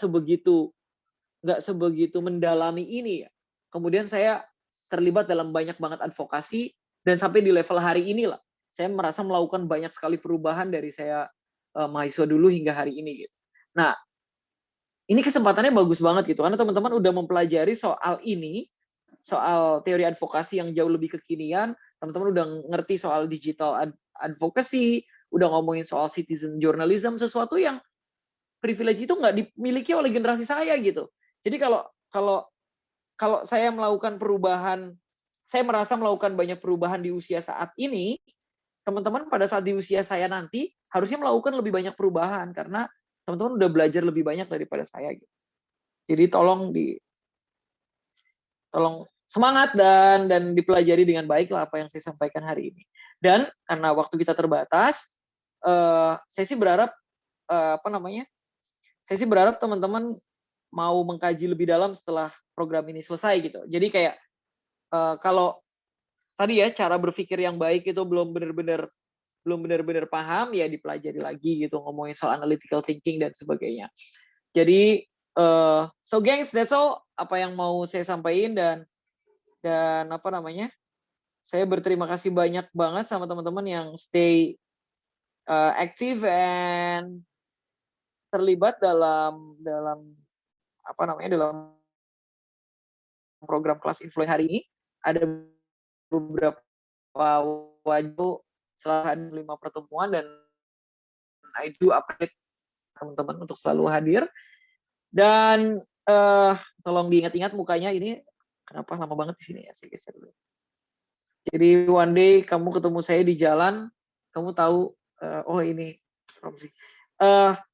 [SPEAKER 3] sebegitu mendalami ini ya. Kemudian saya terlibat dalam banyak banget advokasi dan sampai di level hari inilah saya merasa melakukan banyak sekali perubahan dari saya mahasiswa dulu hingga hari ini gitu. Nah, ini kesempatannya bagus banget gitu karena teman-teman udah mempelajari soal teori advokasi yang jauh lebih kekinian, teman-teman udah ngerti soal digital advocacy, udah ngomongin soal citizen journalism, sesuatu yang privilege itu nggak dimiliki oleh generasi saya gitu. Jadi kalau saya melakukan perubahan, saya merasa melakukan banyak perubahan di usia saat ini, teman-teman pada saat di usia saya nanti harusnya melakukan lebih banyak perubahan karena teman-teman udah belajar lebih banyak daripada saya gitu. Jadi tolong semangat dan dipelajari dengan baik lah apa yang saya sampaikan hari ini. Dan karena waktu kita terbatas, saya sih berharap teman-teman mau mengkaji lebih dalam setelah program ini selesai gitu. Jadi kayak kalau tadi ya cara berpikir yang baik itu belum benar-benar paham, ya dipelajari lagi gitu, ngomongin soal analytical thinking dan sebagainya. Jadi so gengs, that's all apa yang mau saya sampaikan, dan saya berterima kasih banyak banget sama teman-teman yang stay active and terlibat dalam apa namanya, dalam program kelas influencer hari ini. Ada beberapa wajib setelah 5 pertemuan, dan I do update teman-teman untuk selalu hadir. Dan tolong diingat-ingat mukanya ini, kenapa lama banget di sini ya, saya geser dulu. Jadi one day kamu ketemu saya di jalan, kamu tahu, oh ini Romzi.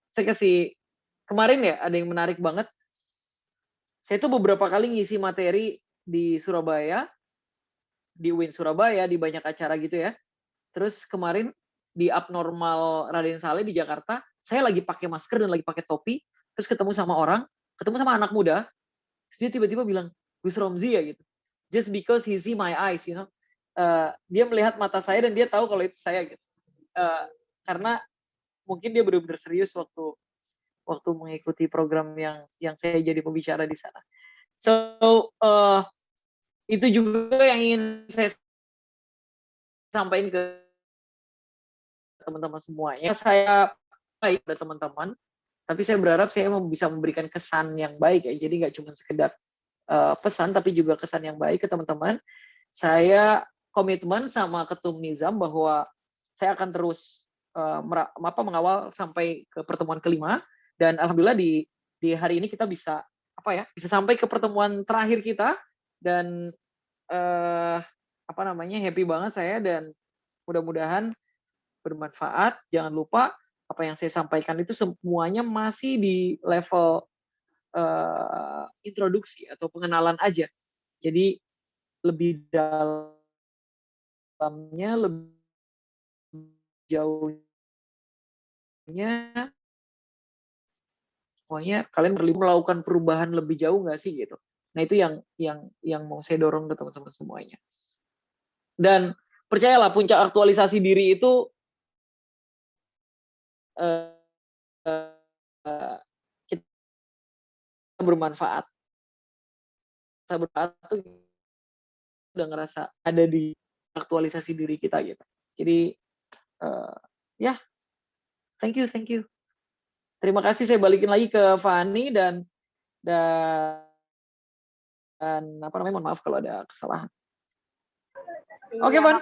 [SPEAKER 3] Saya kasih, kemarin ya ada yang menarik banget. Saya tuh beberapa kali ngisi materi di Surabaya, di UIN Surabaya, di banyak acara gitu ya. Terus kemarin di Abnormal Raden Saleh di Jakarta, saya lagi pakai masker dan lagi pakai topi, terus ketemu sama anak muda, terus dia tiba-tiba bilang, Gus Romzi ya gitu. Just because he see my eyes, you know. Dia melihat mata saya dan dia tahu kalau itu saya gitu. Karena mungkin dia benar-benar serius waktu mengikuti program yang saya jadi pembicara di sana. So itu juga yang ingin saya sampaikan ke teman-teman semuanya. Saya baik pada teman-teman, tapi saya berharap saya bisa memberikan kesan yang baik ya. Jadi nggak cuma sekedar pesan, tapi juga kesan yang baik ke teman-teman. Saya komitmen sama Ketum Nizam bahwa saya akan terus mengawal sampai ke pertemuan kelima, dan alhamdulillah di hari ini kita bisa bisa sampai ke pertemuan terakhir kita, dan happy banget saya, dan mudah-mudahan bermanfaat. Jangan lupa apa yang saya sampaikan itu semuanya masih di level introduksi atau pengenalan aja. Jadi lebih dalamnya, lebih jauhnya, pokoknya kalian perlu melakukan perubahan lebih jauh nggak sih gitu. Nah itu yang mau saya dorong ke teman-teman semuanya. Dan percayalah, puncak aktualisasi diri itu kita bermanfaat. Kita bermanfaat tuh udah ngerasa ada di aktualisasi diri kita gitu. Jadi ya, thank you. Terima kasih, saya balikin lagi ke Fani dan mohon maaf kalau ada kesalahan. Oke, Van.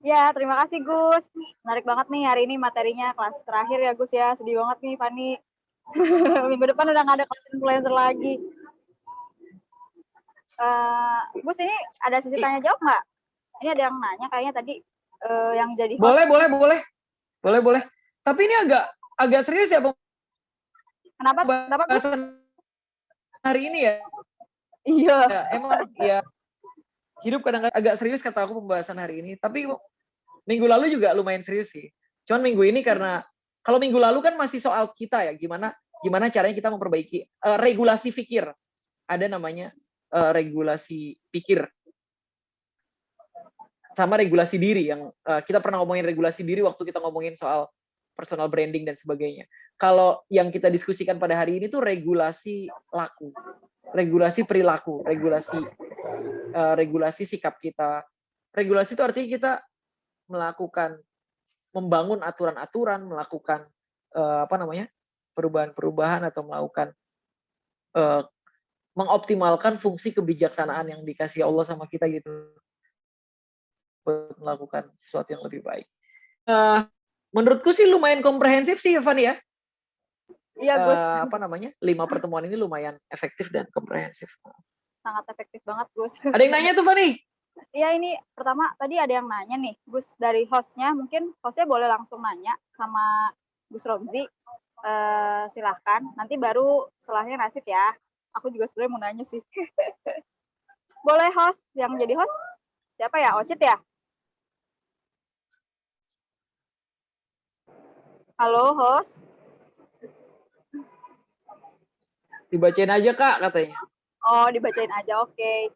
[SPEAKER 2] Ya, terima kasih Gus. Menarik banget nih hari ini materinya, kelas terakhir ya Gus ya. Sedih banget nih Fani. Minggu depan udah nggak ada kelas influencer lagi. Gus, ini ada sesi tanya jawab nggak? Ini ada yang nanya kayaknya tadi yang jadi host.
[SPEAKER 3] Boleh. Tapi ini agak serius ya, Bang.
[SPEAKER 2] Kenapa Gus?
[SPEAKER 3] Hari ini ya?
[SPEAKER 2] Iya.
[SPEAKER 3] Ya, emang ya, hidup kadang-kadang agak serius kata aku pembahasan hari ini. Tapi minggu lalu juga lumayan serius sih. Cuman minggu ini karena, kalau minggu lalu kan masih soal kita ya, gimana caranya kita memperbaiki regulasi pikir. Ada namanya regulasi pikir. Sama regulasi diri, yang kita pernah ngomongin regulasi diri waktu kita ngomongin soal personal branding dan sebagainya. Kalau yang kita diskusikan pada hari ini tuh regulasi laku, regulasi perilaku, regulasi sikap kita. Regulasi itu artinya kita membangun aturan-aturan, melakukan perubahan-perubahan, atau melakukan mengoptimalkan fungsi kebijaksanaan yang dikasih Allah sama kita gitu, buat melakukan sesuatu yang lebih baik. Menurutku sih lumayan komprehensif sih, Evan ya.
[SPEAKER 2] Iya, Gus.
[SPEAKER 3] 5 pertemuan ini lumayan efektif dan komprehensif.
[SPEAKER 2] Sangat efektif banget, Gus.
[SPEAKER 3] Ada yang nanya tuh, Fani?
[SPEAKER 2] Iya, ini pertama tadi ada yang nanya nih, Gus, dari hostnya. Mungkin hostnya boleh langsung nanya sama Gus Romzi. Silahkan. Nanti baru setelahnya Nasid ya. Aku juga sebenarnya mau nanya sih. Boleh host, yang jadi host siapa ya? Ocit ya? Halo, host.
[SPEAKER 3] Dibacain aja, Kak, katanya.
[SPEAKER 2] Oh, dibacain aja, oke.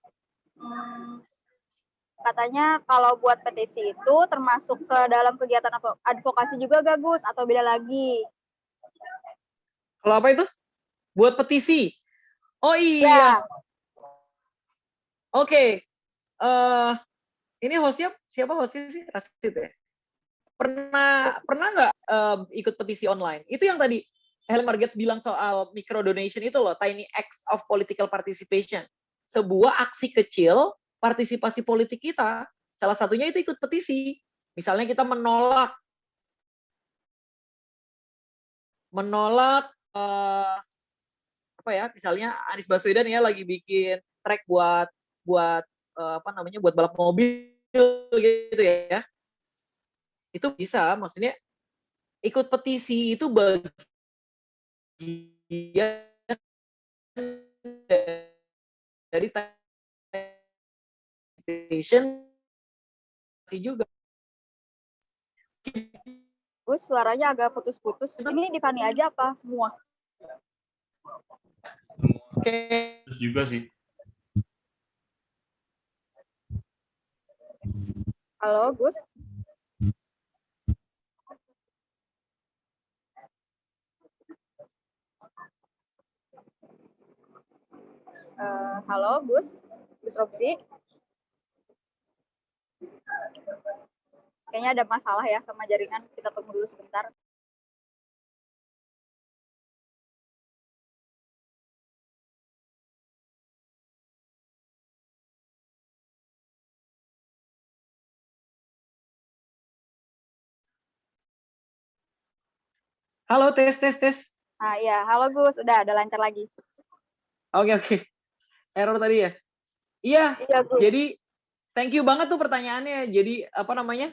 [SPEAKER 2] Katanya kalau buat petisi itu termasuk ke dalam kegiatan advokasi juga gak, Gus? Atau beda lagi?
[SPEAKER 3] Kalau apa itu? Buat petisi? Oh iya.
[SPEAKER 2] Ya.
[SPEAKER 3] Oke. Ini hostnya, siapa hostnya sih? Rasid ya? Pernah nggak ikut petisi online? Itu yang tadi Helen Margetts bilang soal micro donation itu loh, tiny acts of political participation. Sebuah aksi kecil partisipasi politik kita. Salah satunya itu ikut petisi. Misalnya kita menolak apa ya? Misalnya Anies Baswedan ya lagi bikin track buat buat balap mobil gitu ya. Itu bisa, maksudnya ikut petisi itu bagian dari participation juga.
[SPEAKER 2] Gus, suaranya agak putus-putus. Ini di Fani aja apa semua?
[SPEAKER 3] Oke.
[SPEAKER 5] Terus juga sih.
[SPEAKER 2] Halo, Gus. Halo, Gus. Gus Robsi. Kayaknya ada masalah ya sama jaringan. Kita tunggu dulu sebentar.
[SPEAKER 3] Halo, tes.
[SPEAKER 2] Nah, ya, halo Gus. Udah ada lancar lagi.
[SPEAKER 3] Oke. Error tadi ya? Iya,
[SPEAKER 2] Iya, Gus.
[SPEAKER 3] jadi thank you banget tuh pertanyaannya. Jadi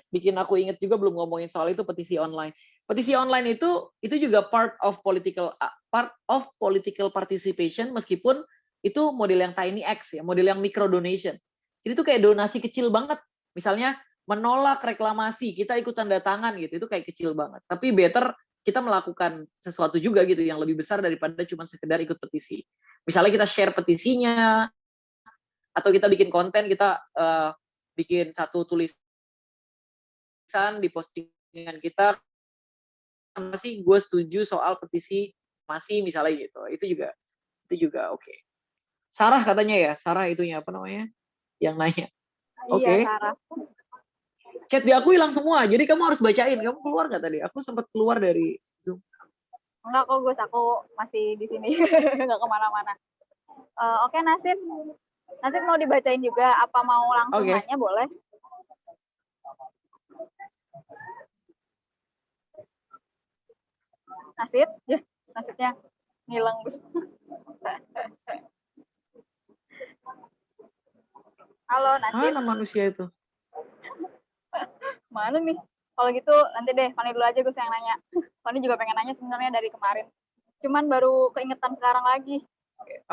[SPEAKER 3] bikin aku inget juga belum ngomongin soal itu petisi online. Petisi online itu juga part of political participation, meskipun itu model yang tiny acts ya, model yang micro donation. Jadi itu kayak donasi kecil banget. Misalnya menolak reklamasi, kita ikut tanda tangan gitu, itu kayak kecil banget. Tapi better kita melakukan sesuatu juga gitu yang lebih besar daripada cuma sekedar ikut petisi. Misalnya kita share petisinya, atau kita bikin konten, kita bikin satu tulisan di postingan kita, masih gue setuju soal petisi masih misalnya gitu. Itu juga oke. Sarah katanya ya, Sarah itunya apa namanya? Yang nanya. Oke.
[SPEAKER 2] Iya, Sarah.
[SPEAKER 3] Chat di aku hilang semua, jadi kamu harus bacain. Kamu keluar nggak tadi? Aku sempat keluar dari Zoom.
[SPEAKER 2] Enggak kok, Gus. Aku masih di sini. Enggak kemana-mana. Oke, Nasid. Nasid mau dibacain juga. Apa mau langsung nanya? Boleh. Nasid? Ya, Nasidnya ngilang, Gus. Halo, Nasid.
[SPEAKER 3] Mana manusia itu?
[SPEAKER 2] Mana nih? Kalau gitu nanti deh Fani dulu aja Gus yang nanya. Fani juga pengen nanya sebenarnya dari kemarin. Cuman baru keingetan sekarang lagi.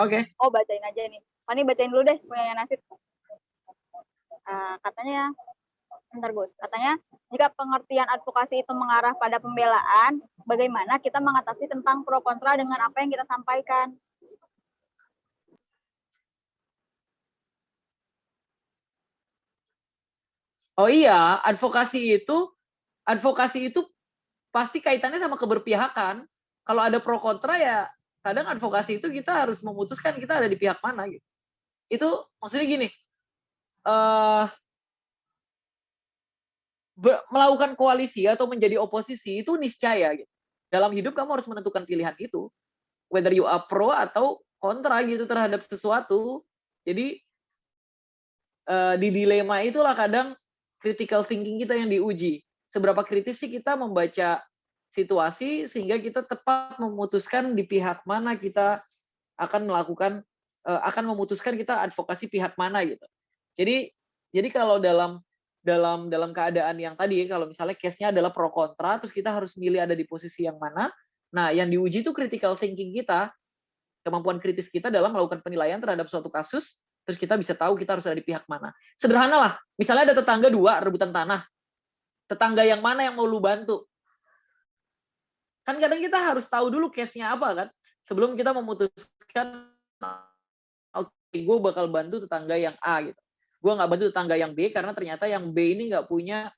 [SPEAKER 3] Oke.
[SPEAKER 2] Oh, bacain aja nih. Fani bacain dulu deh punya Nasid. Katanya, bentar Gus. Katanya, jika pengertian advokasi itu mengarah pada pembelaan, bagaimana kita mengatasi tentang pro kontra dengan apa yang kita sampaikan?
[SPEAKER 3] Oh iya, advokasi itu pasti kaitannya sama keberpihakan. Kalau ada pro kontra ya kadang advokasi itu kita harus memutuskan kita ada di pihak mana gitu. Itu maksudnya gini, melakukan koalisi atau menjadi oposisi itu niscaya gitu. Dalam hidup kamu harus menentukan pilihan itu, whether you are pro atau kontra gitu terhadap sesuatu. Jadi di dilema itulah kadang critical thinking kita yang diuji. Seberapa kritis sih kita membaca situasi sehingga kita tepat memutuskan di pihak mana kita akan memutuskan kita advokasi pihak mana gitu. Jadi kalau dalam keadaan yang tadi, kalau misalnya case-nya adalah pro kontra, terus kita harus milih ada di posisi yang mana. Nah, yang diuji itu critical thinking kita, kemampuan kritis kita dalam melakukan penilaian terhadap suatu kasus. Terus kita bisa tahu kita harus ada di pihak mana. Sederhana lah, misalnya ada tetangga dua rebutan tanah. Tetangga yang mana yang mau lu bantu? Kan kadang kita harus tahu dulu case-nya apa kan, sebelum kita memutuskan, oke, gue bakal bantu tetangga yang A gitu. Gue nggak bantu tetangga yang B karena ternyata yang B ini nggak punya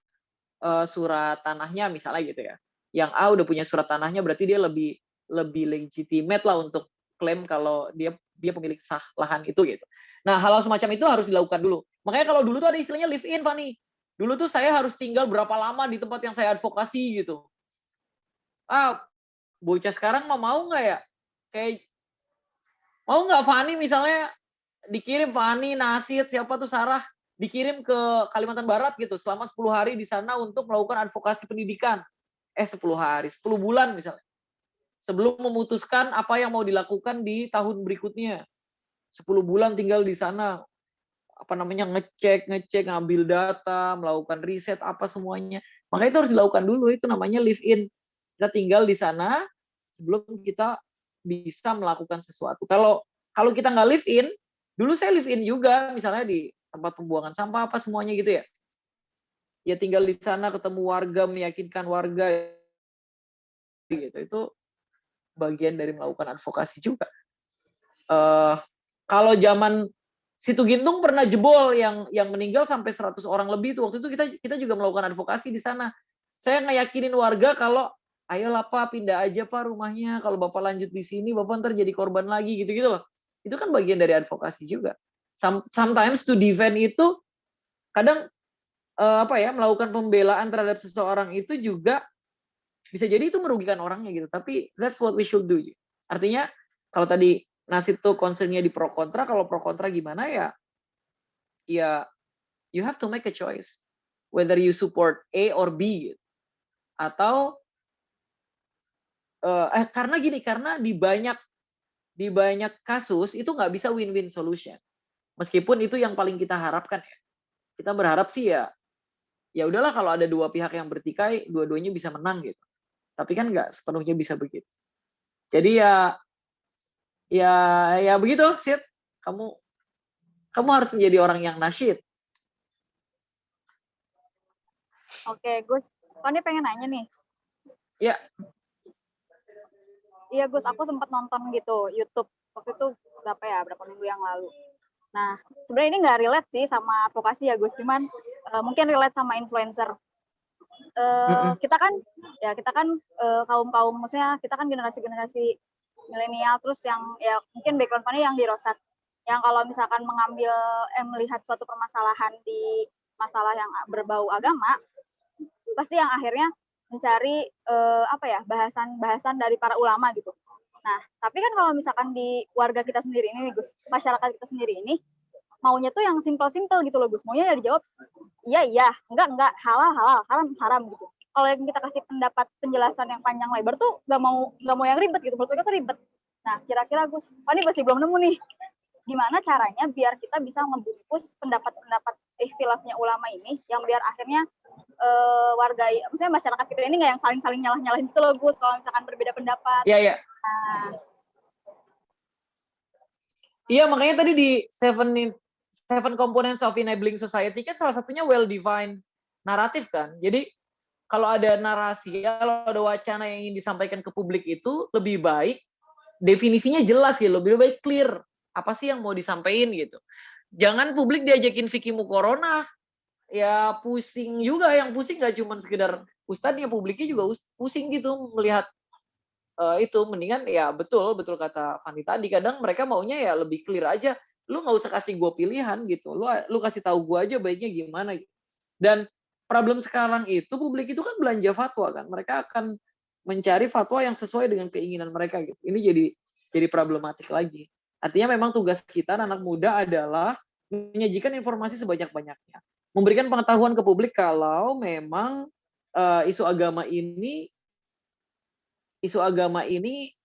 [SPEAKER 3] surat tanahnya misalnya gitu ya. Yang A udah punya surat tanahnya, berarti dia lebih legitimate lah untuk klaim kalau dia pemilik sah lahan itu gitu. Nah, hal-hal semacam itu harus dilakukan dulu. Makanya kalau dulu tuh ada istilahnya live in, Fani. Dulu tuh saya harus tinggal berapa lama di tempat yang saya advokasi gitu. bocah sekarang mau nggak ya? Kayak mau nggak Fani misalnya dikirim Fani, Nasid, siapa tuh Sarah dikirim ke Kalimantan Barat gitu selama 10 hari di sana untuk melakukan advokasi pendidikan. 10 hari, 10 bulan misalnya. Sebelum memutuskan apa yang mau dilakukan di tahun berikutnya. 10 bulan tinggal di sana, apa namanya, ngecek, ngambil data, melakukan riset apa semuanya. Maka itu harus dilakukan dulu, itu namanya live in. Kita tinggal di sana sebelum kita bisa melakukan sesuatu. Kalau kita nggak live in, dulu saya live in juga, misalnya di tempat pembuangan sampah apa semuanya gitu ya. Ya tinggal di sana, ketemu warga, meyakinkan warga gitu. Itu bagian dari melakukan advokasi juga. Kalau zaman Situ Gintung pernah jebol yang meninggal sampai 100 orang lebih tuh. Waktu itu kita juga melakukan advokasi di sana. Saya ngeyakinin warga kalau ayolah Pak, pindah aja Pak rumahnya. Kalau Bapak lanjut di sini, Bapak ntar jadi korban lagi gitu-gitu loh. Itu kan bagian dari advokasi juga. Sometimes to defend itu kadang melakukan pembelaan terhadap seseorang itu juga bisa jadi itu merugikan orangnya gitu. Tapi that's what we should do. Artinya kalau tadi Nasid tuh concernnya di pro kontra, kalau pro kontra gimana ya you have to make a choice whether you support A or B gitu. Atau karena di banyak kasus itu nggak bisa win-win solution. Meskipun itu yang paling kita harapkan ya. Kita berharap sih ya udahlah kalau ada dua pihak yang bertikai, dua-duanya bisa menang gitu. Tapi kan nggak sepenuhnya bisa begitu. Jadi ya begitu, Sid. Kamu harus menjadi orang yang nasyid.
[SPEAKER 2] Oke, Gus. Fani pengen nanya nih.
[SPEAKER 3] Ya.
[SPEAKER 2] Iya, Gus. Aku sempat nonton gitu YouTube. Waktu itu berapa minggu yang lalu. Nah, sebenarnya ini nggak relate sih sama advokasi ya, Gus. Cuman mungkin relate sama influencer. Kita kan kaum maksudnya kita kan generasi milenial, terus yang ya mungkin background Fani yang di Rosat, yang kalau misalkan melihat suatu permasalahan di masalah yang berbau agama, pasti yang akhirnya mencari bahasan dari para ulama gitu. Nah, tapi kan kalau misalkan di warga kita sendiri ini, Gus, masyarakat kita sendiri ini maunya tuh yang simple-simple gitu loh, Gus. Maunya ya dijawab iya, enggak, halal, haram gitu. Kalau yang kita kasih penjelasan yang panjang lebar tuh nggak mau yang ribet gitu. Menurut kita tuh ribet. Nah, kira-kira Gus, Fani masih belum nemu nih. Gimana caranya biar kita bisa membungkus pendapat-pendapat ikhtilafnya ulama ini yang biar akhirnya maksudnya masyarakat kita ini nggak yang saling nyalah-nyalahin itu loh, Gus, kalau misalkan berbeda pendapat.
[SPEAKER 3] Iya.
[SPEAKER 2] Nah.
[SPEAKER 3] Iya, makanya tadi di Seven Components of Enabling Society kan salah satunya well-defined naratif kan. Jadi kalau ada narasi, kalau ada wacana yang ingin disampaikan ke publik itu lebih baik definisinya jelas gitu, lebih baik clear apa sih yang mau disampaikan gitu. Jangan publik diajakin fikih mukorona, ya pusing juga, yang pusing nggak cuma sekedar ustadznya, publiknya juga pusing gitu melihat itu. Mendingan ya betul kata Fani tadi, kadang mereka maunya ya lebih clear aja, lu nggak usah kasih gue pilihan gitu, lu kasih tahu gue aja baiknya gimana gitu. Dan problem sekarang itu publik itu kan belanja fatwa kan, mereka akan mencari fatwa yang sesuai dengan keinginan mereka gitu. Ini jadi problematik lagi. Artinya memang tugas kita anak muda adalah menyajikan informasi sebanyak-banyaknya, memberikan pengetahuan ke publik kalau memang isu agama ini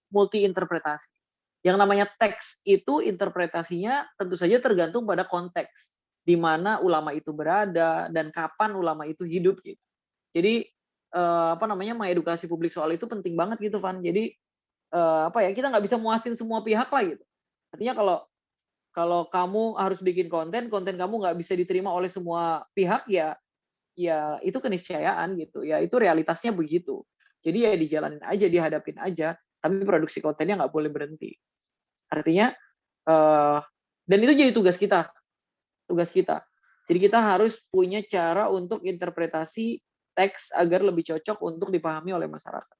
[SPEAKER 3] multi interpretasi. Yang namanya teks itu interpretasinya tentu saja tergantung pada konteks di mana ulama itu berada dan kapan ulama itu hidup gitu. Jadi mengedukasi publik soal itu penting banget gitu, Van. Jadi kita nggak bisa muasin semua pihak lah gitu. Artinya kalau kamu harus bikin konten kamu nggak bisa diterima oleh semua pihak, ya itu keniscayaan gitu. Ya itu realitasnya begitu. Jadi ya dijalanin aja, dihadapin aja. Tapi produksi kontennya nggak boleh berhenti. Artinya dan itu jadi tugas kita. Jadi kita harus punya cara untuk interpretasi teks agar lebih cocok untuk dipahami oleh masyarakat.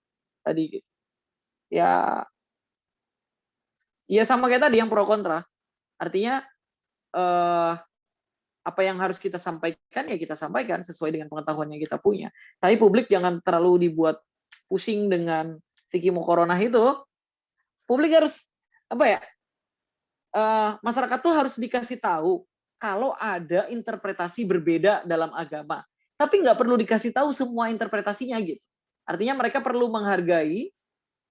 [SPEAKER 3] Tadi gitu. Ya sama kayak tadi yang pro kontra. Artinya apa yang harus kita sampaikan ya kita sampaikan sesuai dengan pengetahuan yang kita punya. Tapi publik jangan terlalu dibuat pusing dengan fikih muqaronah itu, publik harus apa ya? Masyarakat tuh harus dikasih tahu kalau ada interpretasi berbeda dalam agama. Tapi nggak perlu dikasih tahu semua interpretasinya gitu. Artinya mereka perlu menghargai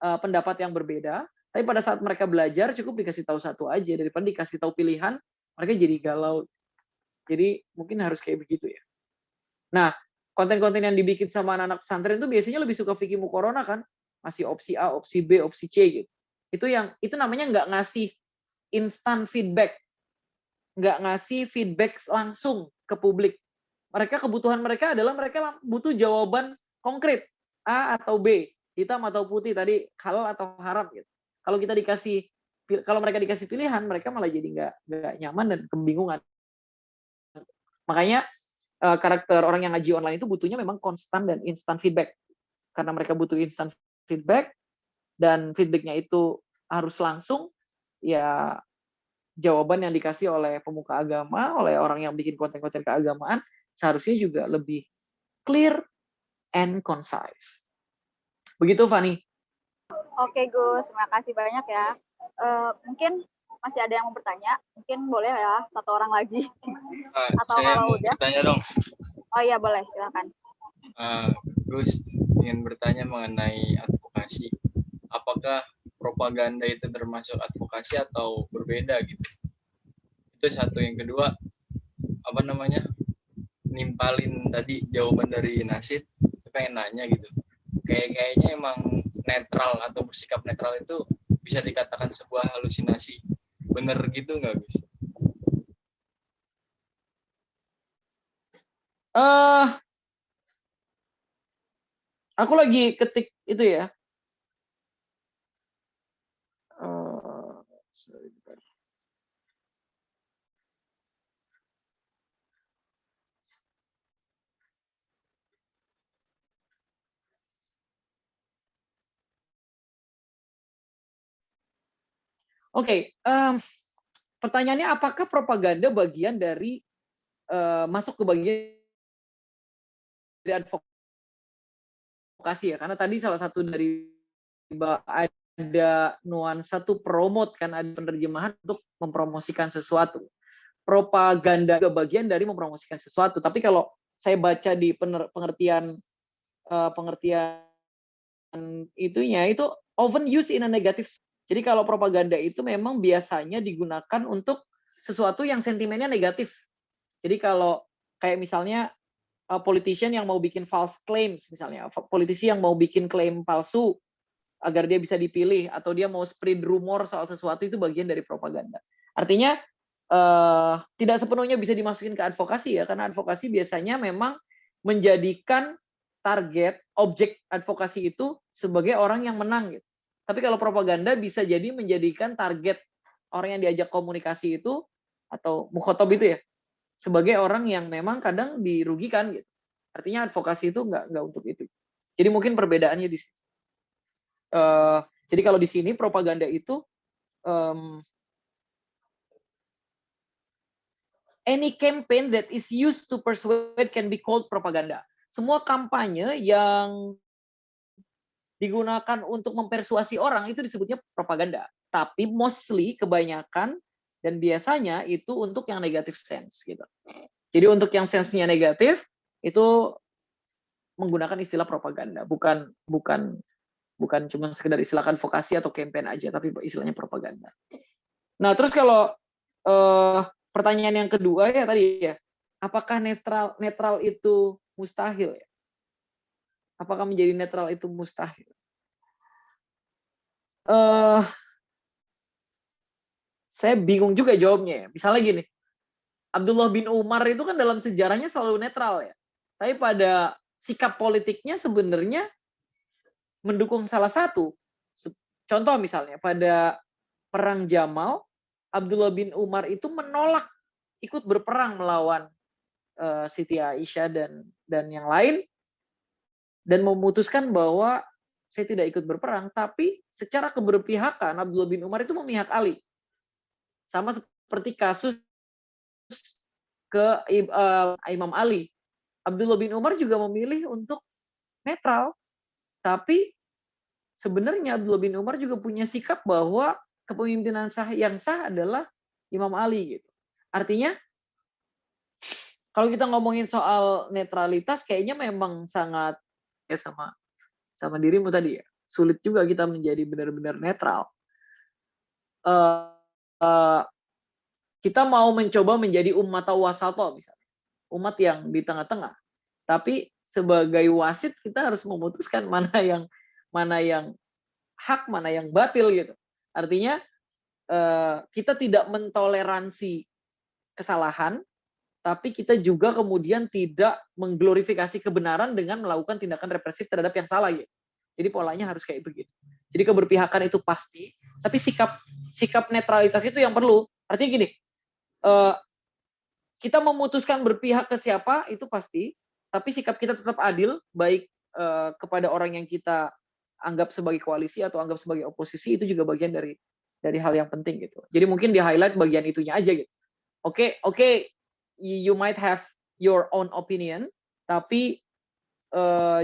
[SPEAKER 3] pendapat yang berbeda, tapi pada saat mereka belajar cukup dikasih tahu satu aja daripada dikasih tahu pilihan, mereka jadi galau. Jadi mungkin harus kayak begitu ya. Nah, konten-konten yang dibikin sama anak-anak pesantren itu biasanya lebih suka fikih muqaronah kan, masih opsi A, opsi B, opsi C gitu. Itu namanya nggak ngasih instant feedback, nggak ngasih feedback langsung ke publik. Kebutuhan mereka adalah mereka butuh jawaban konkret, A atau B, hitam atau putih tadi, halal atau haram gitu. Kalau mereka dikasih pilihan, mereka malah jadi nggak nyaman dan kebingungan. Makanya karakter orang yang ngaji online itu butuhnya memang konstan dan instant feedback. Karena mereka butuh instant feedback dan feedbacknya itu harus langsung, ya jawaban yang dikasih oleh pemuka agama, oleh orang yang bikin konten-konten keagamaan, seharusnya juga lebih clear and concise. Begitu, Fani.
[SPEAKER 2] Oke, Gus. Terima kasih banyak ya. Mungkin masih ada yang mau bertanya? Mungkin boleh ya, satu orang lagi. Atau
[SPEAKER 1] Saya
[SPEAKER 2] kalau
[SPEAKER 1] mau
[SPEAKER 2] udah?
[SPEAKER 1] bertanya dong.
[SPEAKER 2] Oh iya, boleh. Silakan.
[SPEAKER 1] Gus, ingin bertanya mengenai advokasi. Apakah propaganda itu termasuk advokasi atau berbeda gitu? Itu satu. Yang kedua, apa namanya? Nimpalin tadi jawaban dari Nasid, pengen nanya gitu. Kayaknya emang netral atau bersikap netral itu bisa dikatakan sebuah halusinasi. Bener gitu nggak, Gus?
[SPEAKER 3] Aku lagi ketik itu ya. Oke, pertanyaannya apakah propaganda bagian dari masuk ke bagian dari advokasi ya? Karena tadi salah satu dari ada nuansa tuh promote kan, ada penerjemahan untuk mempromosikan sesuatu. Propaganda juga bagian dari mempromosikan sesuatu. Tapi kalau saya baca di pengertian itunya itu often used in a negative. Jadi kalau propaganda itu memang biasanya digunakan untuk sesuatu yang sentimennya negatif. Jadi kalau kayak misalnya politician yang mau bikin false claims, misalnya politisi yang mau bikin klaim palsu agar dia bisa dipilih, atau dia mau spread rumor soal sesuatu, itu bagian dari propaganda. Artinya tidak sepenuhnya bisa dimasukin ke advokasi ya, karena advokasi biasanya memang menjadikan target objek advokasi itu sebagai orang yang menang gitu. Tapi kalau propaganda bisa jadi menjadikan target orang yang diajak komunikasi itu atau mukhotob itu ya sebagai orang yang memang kadang dirugikan gitu. Artinya advokasi itu nggak untuk itu. Jadi mungkin perbedaannya di sini. Jadi kalau di sini propaganda itu any campaign that is used to persuade can be called propaganda. Semua kampanye yang digunakan untuk mempersuasi orang itu disebutnya propaganda. Tapi mostly kebanyakan dan biasanya itu untuk yang negative sense gitu. Jadi untuk yang sense-nya negatif itu menggunakan istilah propaganda, bukan cuma sekedar istilah advokasi atau campaign aja, tapi istilahnya propaganda. Nah, terus kalau pertanyaan yang kedua ya tadi ya, apakah netral itu mustahil ya? Apakah menjadi netral itu mustahil? Saya bingung juga jawabnya ya. Misalnya gini, Abdullah bin Umar itu kan dalam sejarahnya selalu netral ya. Tapi pada sikap politiknya sebenarnya mendukung salah satu. Contoh misalnya pada perang Jamal, Abdullah bin Umar itu menolak ikut berperang melawan Siti Aisyah dan yang lain, dan memutuskan bahwa saya tidak ikut berperang, tapi secara keberpihakan Abdullah bin Umar itu memihak Ali. Sama seperti kasus ke Imam Ali. Abdullah bin Umar juga memilih untuk netral, tapi sebenarnya Abdullah bin Umar juga punya sikap bahwa kepemimpinan yang sah adalah Imam Ali gitu. Artinya kalau kita ngomongin soal netralitas kayaknya memang sangat ya sama dirimu tadi ya. Sulit juga kita menjadi benar-benar netral. Uh, uh, kita mau mencoba menjadi umat wasato misalnya. Umat yang di tengah-tengah. Tapi sebagai wasit kita harus memutuskan mana yang hak, mana yang batil gitu. Artinya kita tidak mentoleransi kesalahan, tapi kita juga kemudian tidak mengglorifikasi kebenaran dengan melakukan tindakan represif terhadap yang salah gitu. Jadi polanya harus kayak begitu. Jadi keberpihakan itu pasti, tapi sikap netralitas itu yang perlu. Artinya gini, kita memutuskan berpihak ke siapa itu pasti, tapi sikap kita tetap adil, baik kepada orang yang kita anggap sebagai koalisi atau anggap sebagai oposisi, itu juga bagian dari hal yang penting gitu. Jadi mungkin di highlight bagian itunya aja gitu. Oke, you might have your own opinion, tapi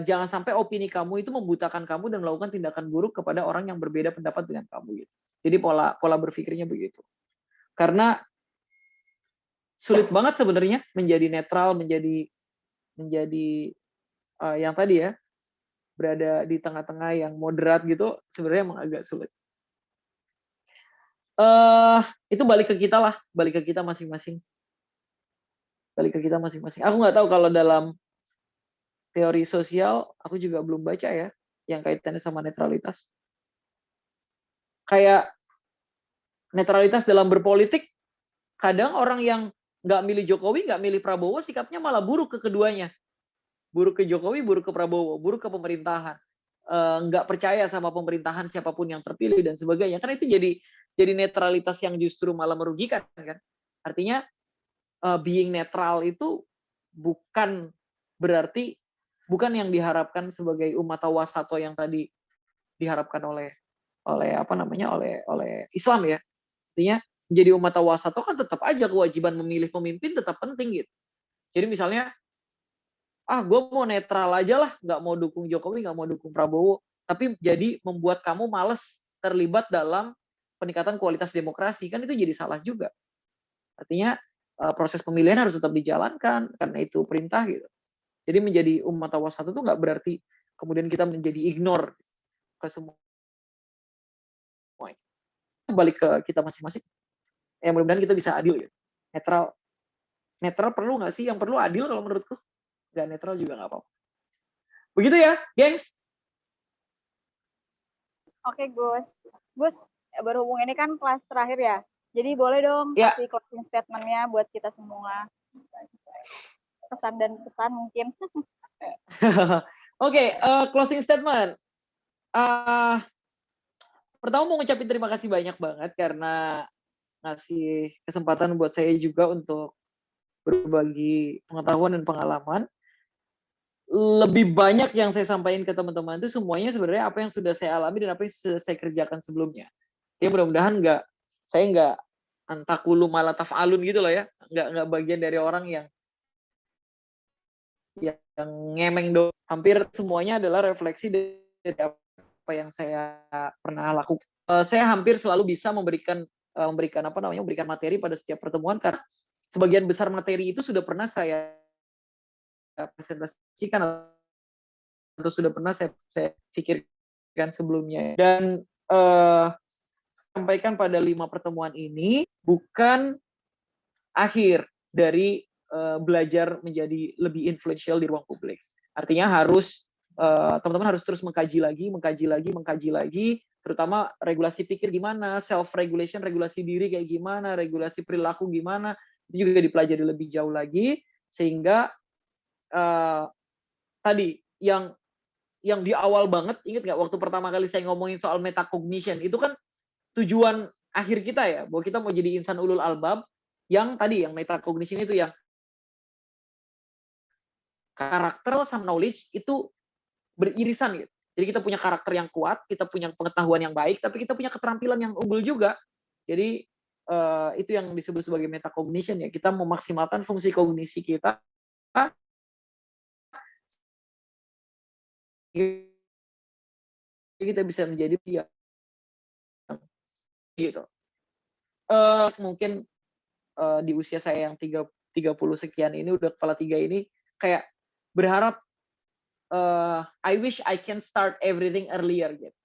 [SPEAKER 3] jangan sampai opini kamu itu membutakan kamu dan melakukan tindakan buruk kepada orang yang berbeda pendapat dengan kamu gitu. Jadi pola berpikirnya begitu. Karena sulit banget sebenarnya menjadi netral, menjadi yang tadi ya, berada di tengah-tengah yang moderat gitu, sebenarnya emang agak sulit. Itu balik ke kita lah, balik ke kita masing-masing. Aku nggak tahu kalau dalam teori sosial, aku juga belum baca ya, yang kaitannya sama netralitas. Kayak netralitas dalam berpolitik, kadang orang yang nggak milih Jokowi, nggak milih Prabowo, sikapnya malah buruk ke keduanya. Buruk ke Jokowi, buruk ke Prabowo, buruk ke pemerintahan. Nggak percaya sama pemerintahan siapapun yang terpilih dan sebagainya. Karena itu jadi netralitas yang justru malah merugikan kan. Artinya being netral itu bukan berarti yang diharapkan sebagai umat wasato yang tadi diharapkan oleh Islam ya. Artinya menjadi umat wasato kan tetap aja kewajiban memilih pemimpin tetap penting gitu. Jadi misalnya gue mau netral aja lah, nggak mau dukung Jokowi, nggak mau dukung Prabowo, tapi jadi membuat kamu males terlibat dalam peningkatan kualitas demokrasi, kan itu jadi salah juga. Artinya proses pemilihan harus tetap dijalankan, karena itu perintah gitu. Jadi menjadi umat wasato itu nggak berarti kemudian kita menjadi ignore ke semua. Balik ke kita masing-masing. Ya mudah-mudahan kita bisa adil ya. Netral perlu nggak sih? Yang perlu adil kalau menurutku. Nggak netral juga nggak apa-apa. Begitu ya, gengs.
[SPEAKER 2] Oke, Gus. Gus, berhubung ini kan kelas terakhir ya. Jadi boleh dong kasih closing statement-nya buat kita semua. Pesan dan pesan mungkin.
[SPEAKER 3] Oke, closing statement. Pertama mau ngucapin terima kasih banyak banget karena ngasih kesempatan buat saya juga untuk berbagi pengetahuan dan pengalaman. Lebih banyak yang saya sampaikan ke teman-teman itu semuanya sebenarnya apa yang sudah saya alami dan apa yang sudah saya kerjakan sebelumnya. Ya mudah-mudahan saya nggak antakulu malah taf'alun gitu loh ya. Nggak bagian dari orang yang ngemeng dong. Hampir semuanya adalah refleksi dari apa yang saya pernah lakukan. Saya hampir selalu bisa memberikan materi pada setiap pertemuan karena sebagian besar materi itu sudah pernah saya presentasikan atau sudah pernah saya pikirkan sebelumnya. Dan sampaikan pada 5 pertemuan ini bukan akhir dari belajar menjadi lebih influential di ruang publik. Artinya harus teman-teman harus terus mengkaji lagi, terutama regulasi pikir gimana, self-regulation, regulasi diri kayak gimana, regulasi perilaku gimana, itu juga dipelajari lebih jauh lagi, sehingga tadi yang di awal banget, ingat nggak waktu pertama kali saya ngomongin soal metacognition, itu kan tujuan akhir kita ya, bahwa kita mau jadi insan ulul albab, yang tadi, yang metacognition itu yang karakter sama knowledge itu beririsan gitu. Jadi kita punya karakter yang kuat, kita punya pengetahuan yang baik, tapi kita punya keterampilan yang unggul juga. Jadi itu yang disebut sebagai metacognition ya. Kita memaksimalkan fungsi kognisi kita kita bisa menjadi dia gitu. Mungkin di usia saya yang 30 sekian ini, udah kepala 3 ini, kayak berharap I wish I can start everything earlier gitu.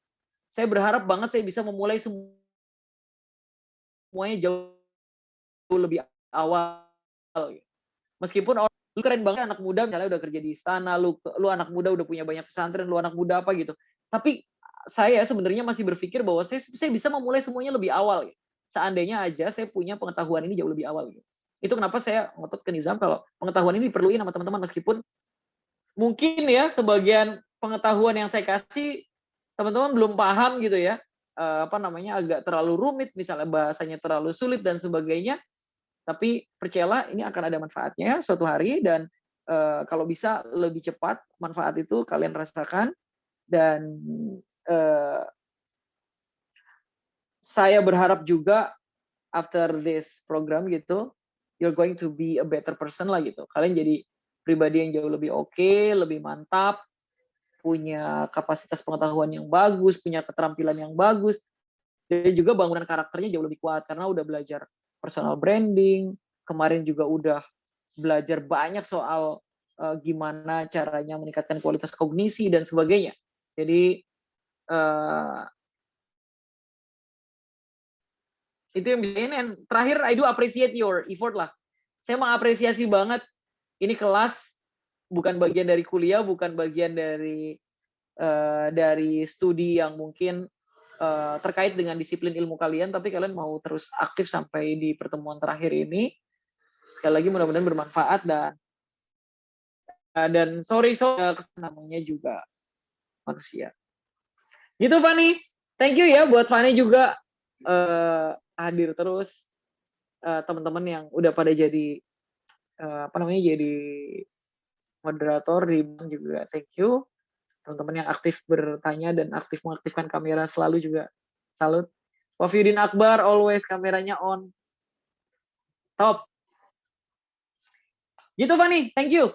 [SPEAKER 3] Saya berharap banget saya bisa memulai semuanya jauh lebih awal gitu. Meskipun lu keren banget anak muda, misalnya udah kerja di istana, lu anak muda udah punya banyak pesantren, lu anak muda apa gitu. Tapi saya sebenarnya masih berpikir bahwa saya bisa memulai semuanya lebih awal gitu. Seandainya aja saya punya pengetahuan ini jauh lebih awal gitu. Itu kenapa saya ngotot ke Nizam kalau pengetahuan ini diperluin sama teman-teman, meskipun mungkin ya sebagian pengetahuan yang saya kasih teman-teman belum paham gitu ya. Agak terlalu rumit, misalnya bahasanya terlalu sulit dan sebagainya. Tapi percayalah ini akan ada manfaatnya suatu hari, dan kalau bisa lebih cepat manfaat itu kalian rasakan. Dan saya berharap juga after this program gitu, you're going to be a better person lah gitu. Kalian jadi pribadi yang jauh lebih oke, lebih mantap, punya kapasitas pengetahuan yang bagus, punya keterampilan yang bagus, dan juga bangunan karakternya jauh lebih kuat karena udah belajar personal branding, kemarin juga udah belajar banyak soal gimana caranya meningkatkan kualitas kognisi dan sebagainya. Jadi itu yang bisa ini. Terakhir, I do appreciate your effort lah. Saya mengapresiasi banget ini kelas bukan bagian dari kuliah, bukan bagian dari studi yang mungkin terkait dengan disiplin ilmu kalian, tapi kalian mau terus aktif sampai di pertemuan terakhir ini. Sekali lagi mudah-mudahan bermanfaat, dan sorry namanya juga manusia. Gitu Fani. Thank you ya buat Fani juga hadir terus. Teman-teman yang udah pada jadi jadi moderator di Bang juga thank you. Teman-teman yang aktif bertanya dan aktif mengaktifkan kamera selalu juga salut. Wafiudin Akbar always kameranya on. Top. Gitu Fani, thank you.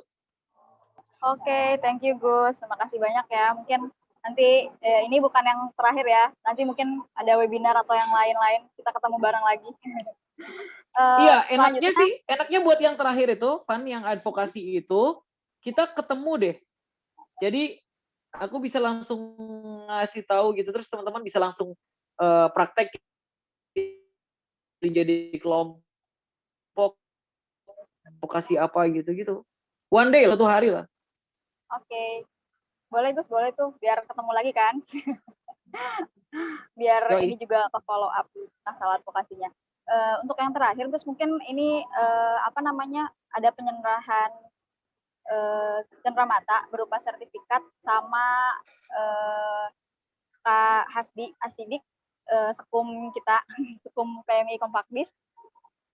[SPEAKER 2] Oke, thank you Gus. Terima kasih banyak ya. Mungkin nanti ini bukan yang terakhir ya. Nanti mungkin ada webinar atau yang lain-lain. Kita ketemu bareng lagi.
[SPEAKER 3] Iya, enaknya buat yang terakhir itu, Fan, yang advokasi itu, kita ketemu deh. Jadi aku bisa langsung ngasih tahu gitu, terus teman-teman bisa langsung praktek jadi kelompok advokasi apa gitu. One day, suatu hari lah.
[SPEAKER 2] Oke. Boleh Gus, boleh tuh. Biar ketemu lagi kan. Biar ini juga ke follow up masalah advokasinya. Untuk yang terakhir Gus, mungkin ini ada penyerahan cenderamata berupa sertifikat sama Kak Hasbi Asidik, sekum kita, sekum PMI Kompakdis.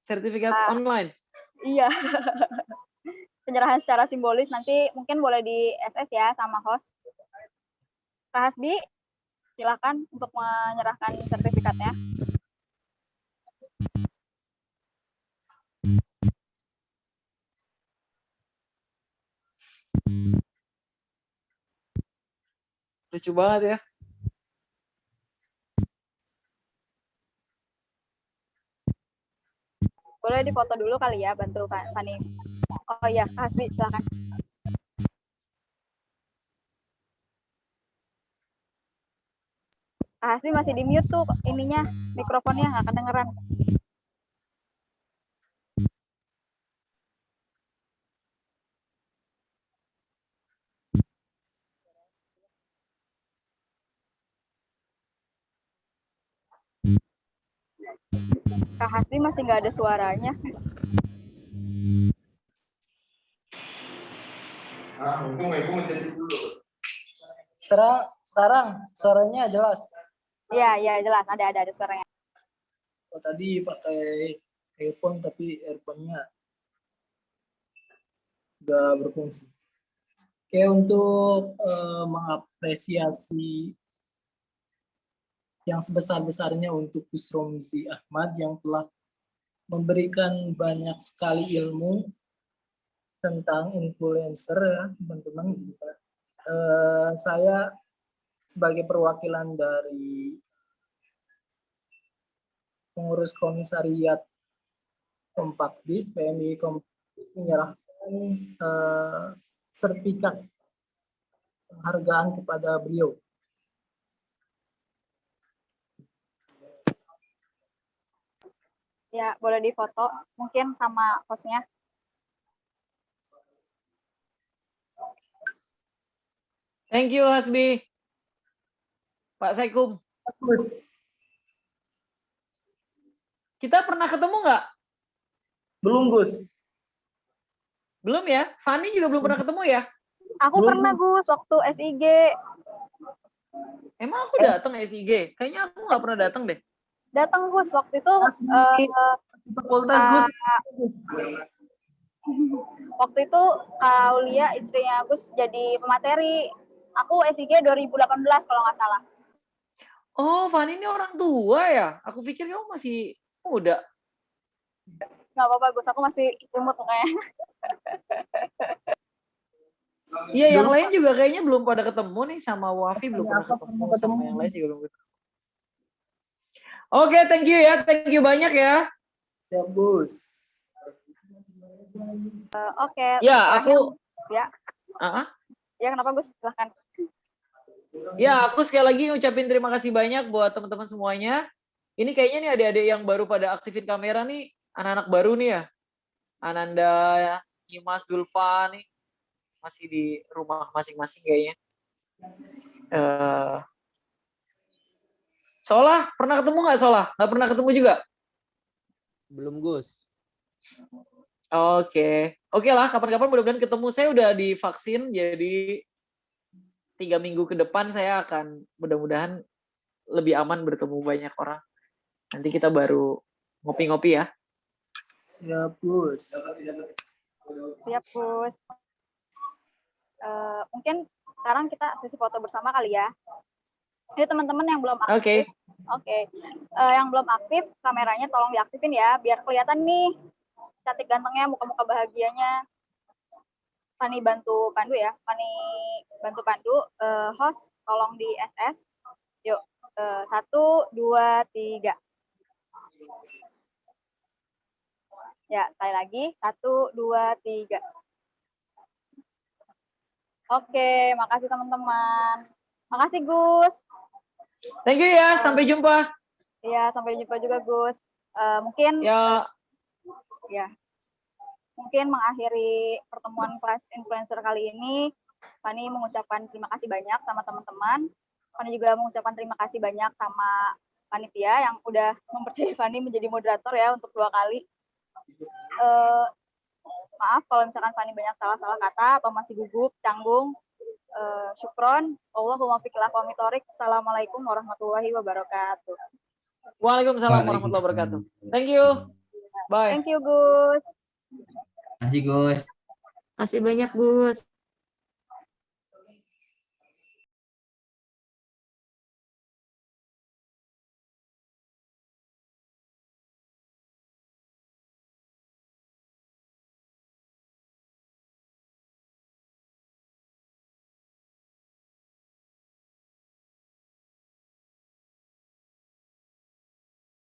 [SPEAKER 3] Sertifikat online?
[SPEAKER 2] Iya. Penyerahan secara simbolis, nanti mungkin boleh di SS ya sama host. Kak Hasbi, silakan untuk menyerahkan sertifikatnya.
[SPEAKER 3] Lucu banget ya.
[SPEAKER 2] Boleh difoto dulu kali ya, bantu Fani. Oh iya, Kak Hasbi, silakan. Kak Hasbi masih di mute tuh ininya, mikrofonnya nggak kedengeran. Kak Hasbi masih nggak ada suaranya.
[SPEAKER 4] Sekarang suaranya jelas.
[SPEAKER 2] Iya jelas, ada suaranya.
[SPEAKER 4] Oh, tadi pakai earphone tapi earphone-nya nggak berfungsi. Oke, untuk mengapresiasi yang sebesar-besarnya untuk Gus Romzi Ahmad yang telah memberikan banyak sekali ilmu tentang influencer ya teman-teman. Saya sebagai perwakilan dari pengurus komisariat Kompakdis, PMI Kompakdis menyerahkan sertifikat penghargaan kepada beliau.
[SPEAKER 2] Ya, boleh difoto mungkin sama hostnya.
[SPEAKER 3] Thank you Hasbi. Pak Saikum.
[SPEAKER 4] Bagus.
[SPEAKER 3] Kita pernah ketemu nggak?
[SPEAKER 4] Belum, Gus.
[SPEAKER 3] Belum ya? Fani juga belum pernah ketemu ya?
[SPEAKER 2] Aku
[SPEAKER 4] Belum.
[SPEAKER 2] pernah Gus waktu SIG.
[SPEAKER 3] Emang aku datang SIG? Kayaknya aku nggak pernah datang deh.
[SPEAKER 2] Datang Gus waktu itu
[SPEAKER 4] Fakultas, Gus.
[SPEAKER 2] waktu itu Kak Aulia istrinya Gus jadi pemateri. Aku SIG 2018 kalau nggak salah.
[SPEAKER 3] Oh, Fani ini orang tua ya? Aku pikir kamu masih muda.
[SPEAKER 2] Nggak apa-apa Gus, aku masih imut makanya.
[SPEAKER 3] Iya, yang lain juga kayaknya belum pada ketemu nih, sama Wafi belum pernah ketemu, sama yang lain juga belum ketemu. Oke, thank you ya, thank you banyak ya.
[SPEAKER 4] Ya, Gus.
[SPEAKER 2] Oke.
[SPEAKER 3] Ya, aku.
[SPEAKER 2] Ya. Ya, kenapa Gus? Silahkan.
[SPEAKER 3] Ya, aku sekali lagi ngucapin terima kasih banyak buat teman-teman semuanya. Ini kayaknya nih adik-adik yang baru pada aktifin kamera nih, anak-anak baru nih ya. Ananda, Imas, Zulfa nih, masih di rumah masing-masing kayaknya. Solah, pernah ketemu nggak Solah? Nggak pernah ketemu juga?
[SPEAKER 5] Belum, Gus.
[SPEAKER 3] Oke lah, kapan-kapan mudah-mudahan ketemu. Saya udah divaksin, jadi 3 minggu ke depan saya akan mudah-mudahan lebih aman bertemu banyak orang. Nanti kita baru ngopi-ngopi ya.
[SPEAKER 4] Siap, Gus.
[SPEAKER 2] Siap Gus. Mungkin sekarang kita sesi foto bersama kali ya. Jadi teman-teman yang belum aktif, Oke. Yang belum aktif kameranya tolong diaktifin ya, biar kelihatan nih cantik gantengnya, muka-muka bahagianya. Fani bantu pandu ya, Fani bantu pandu. Host tolong di SS. Yuk, 1, 2, 3. Ya, sekali lagi 1, 2, 3. Oke, makasih teman-teman. Makasih Gus.
[SPEAKER 3] Thank you ya, sampai jumpa.
[SPEAKER 2] Iya, sampai jumpa juga Gus. Mungkin mungkin mengakhiri pertemuan kelas influencer kali ini, Fani mengucapkan terima kasih banyak sama teman-teman. Fani juga mengucapkan terima kasih banyak sama panitia yang udah mempercayai Fani menjadi moderator ya untuk 2 kali. Maaf kalau misalkan Fani banyak salah-salah kata atau masih gugup, canggung. Syukron. Allahumma fiqh aqwami thorik. Assalamualaikum warahmatullahi wabarakatuh.
[SPEAKER 3] Waalaikumsalam warahmatullahi wabarakatuh. Thank you. Bye.
[SPEAKER 2] Thank you Gus.
[SPEAKER 5] Masih, Gus.
[SPEAKER 6] Masih banyak Gus.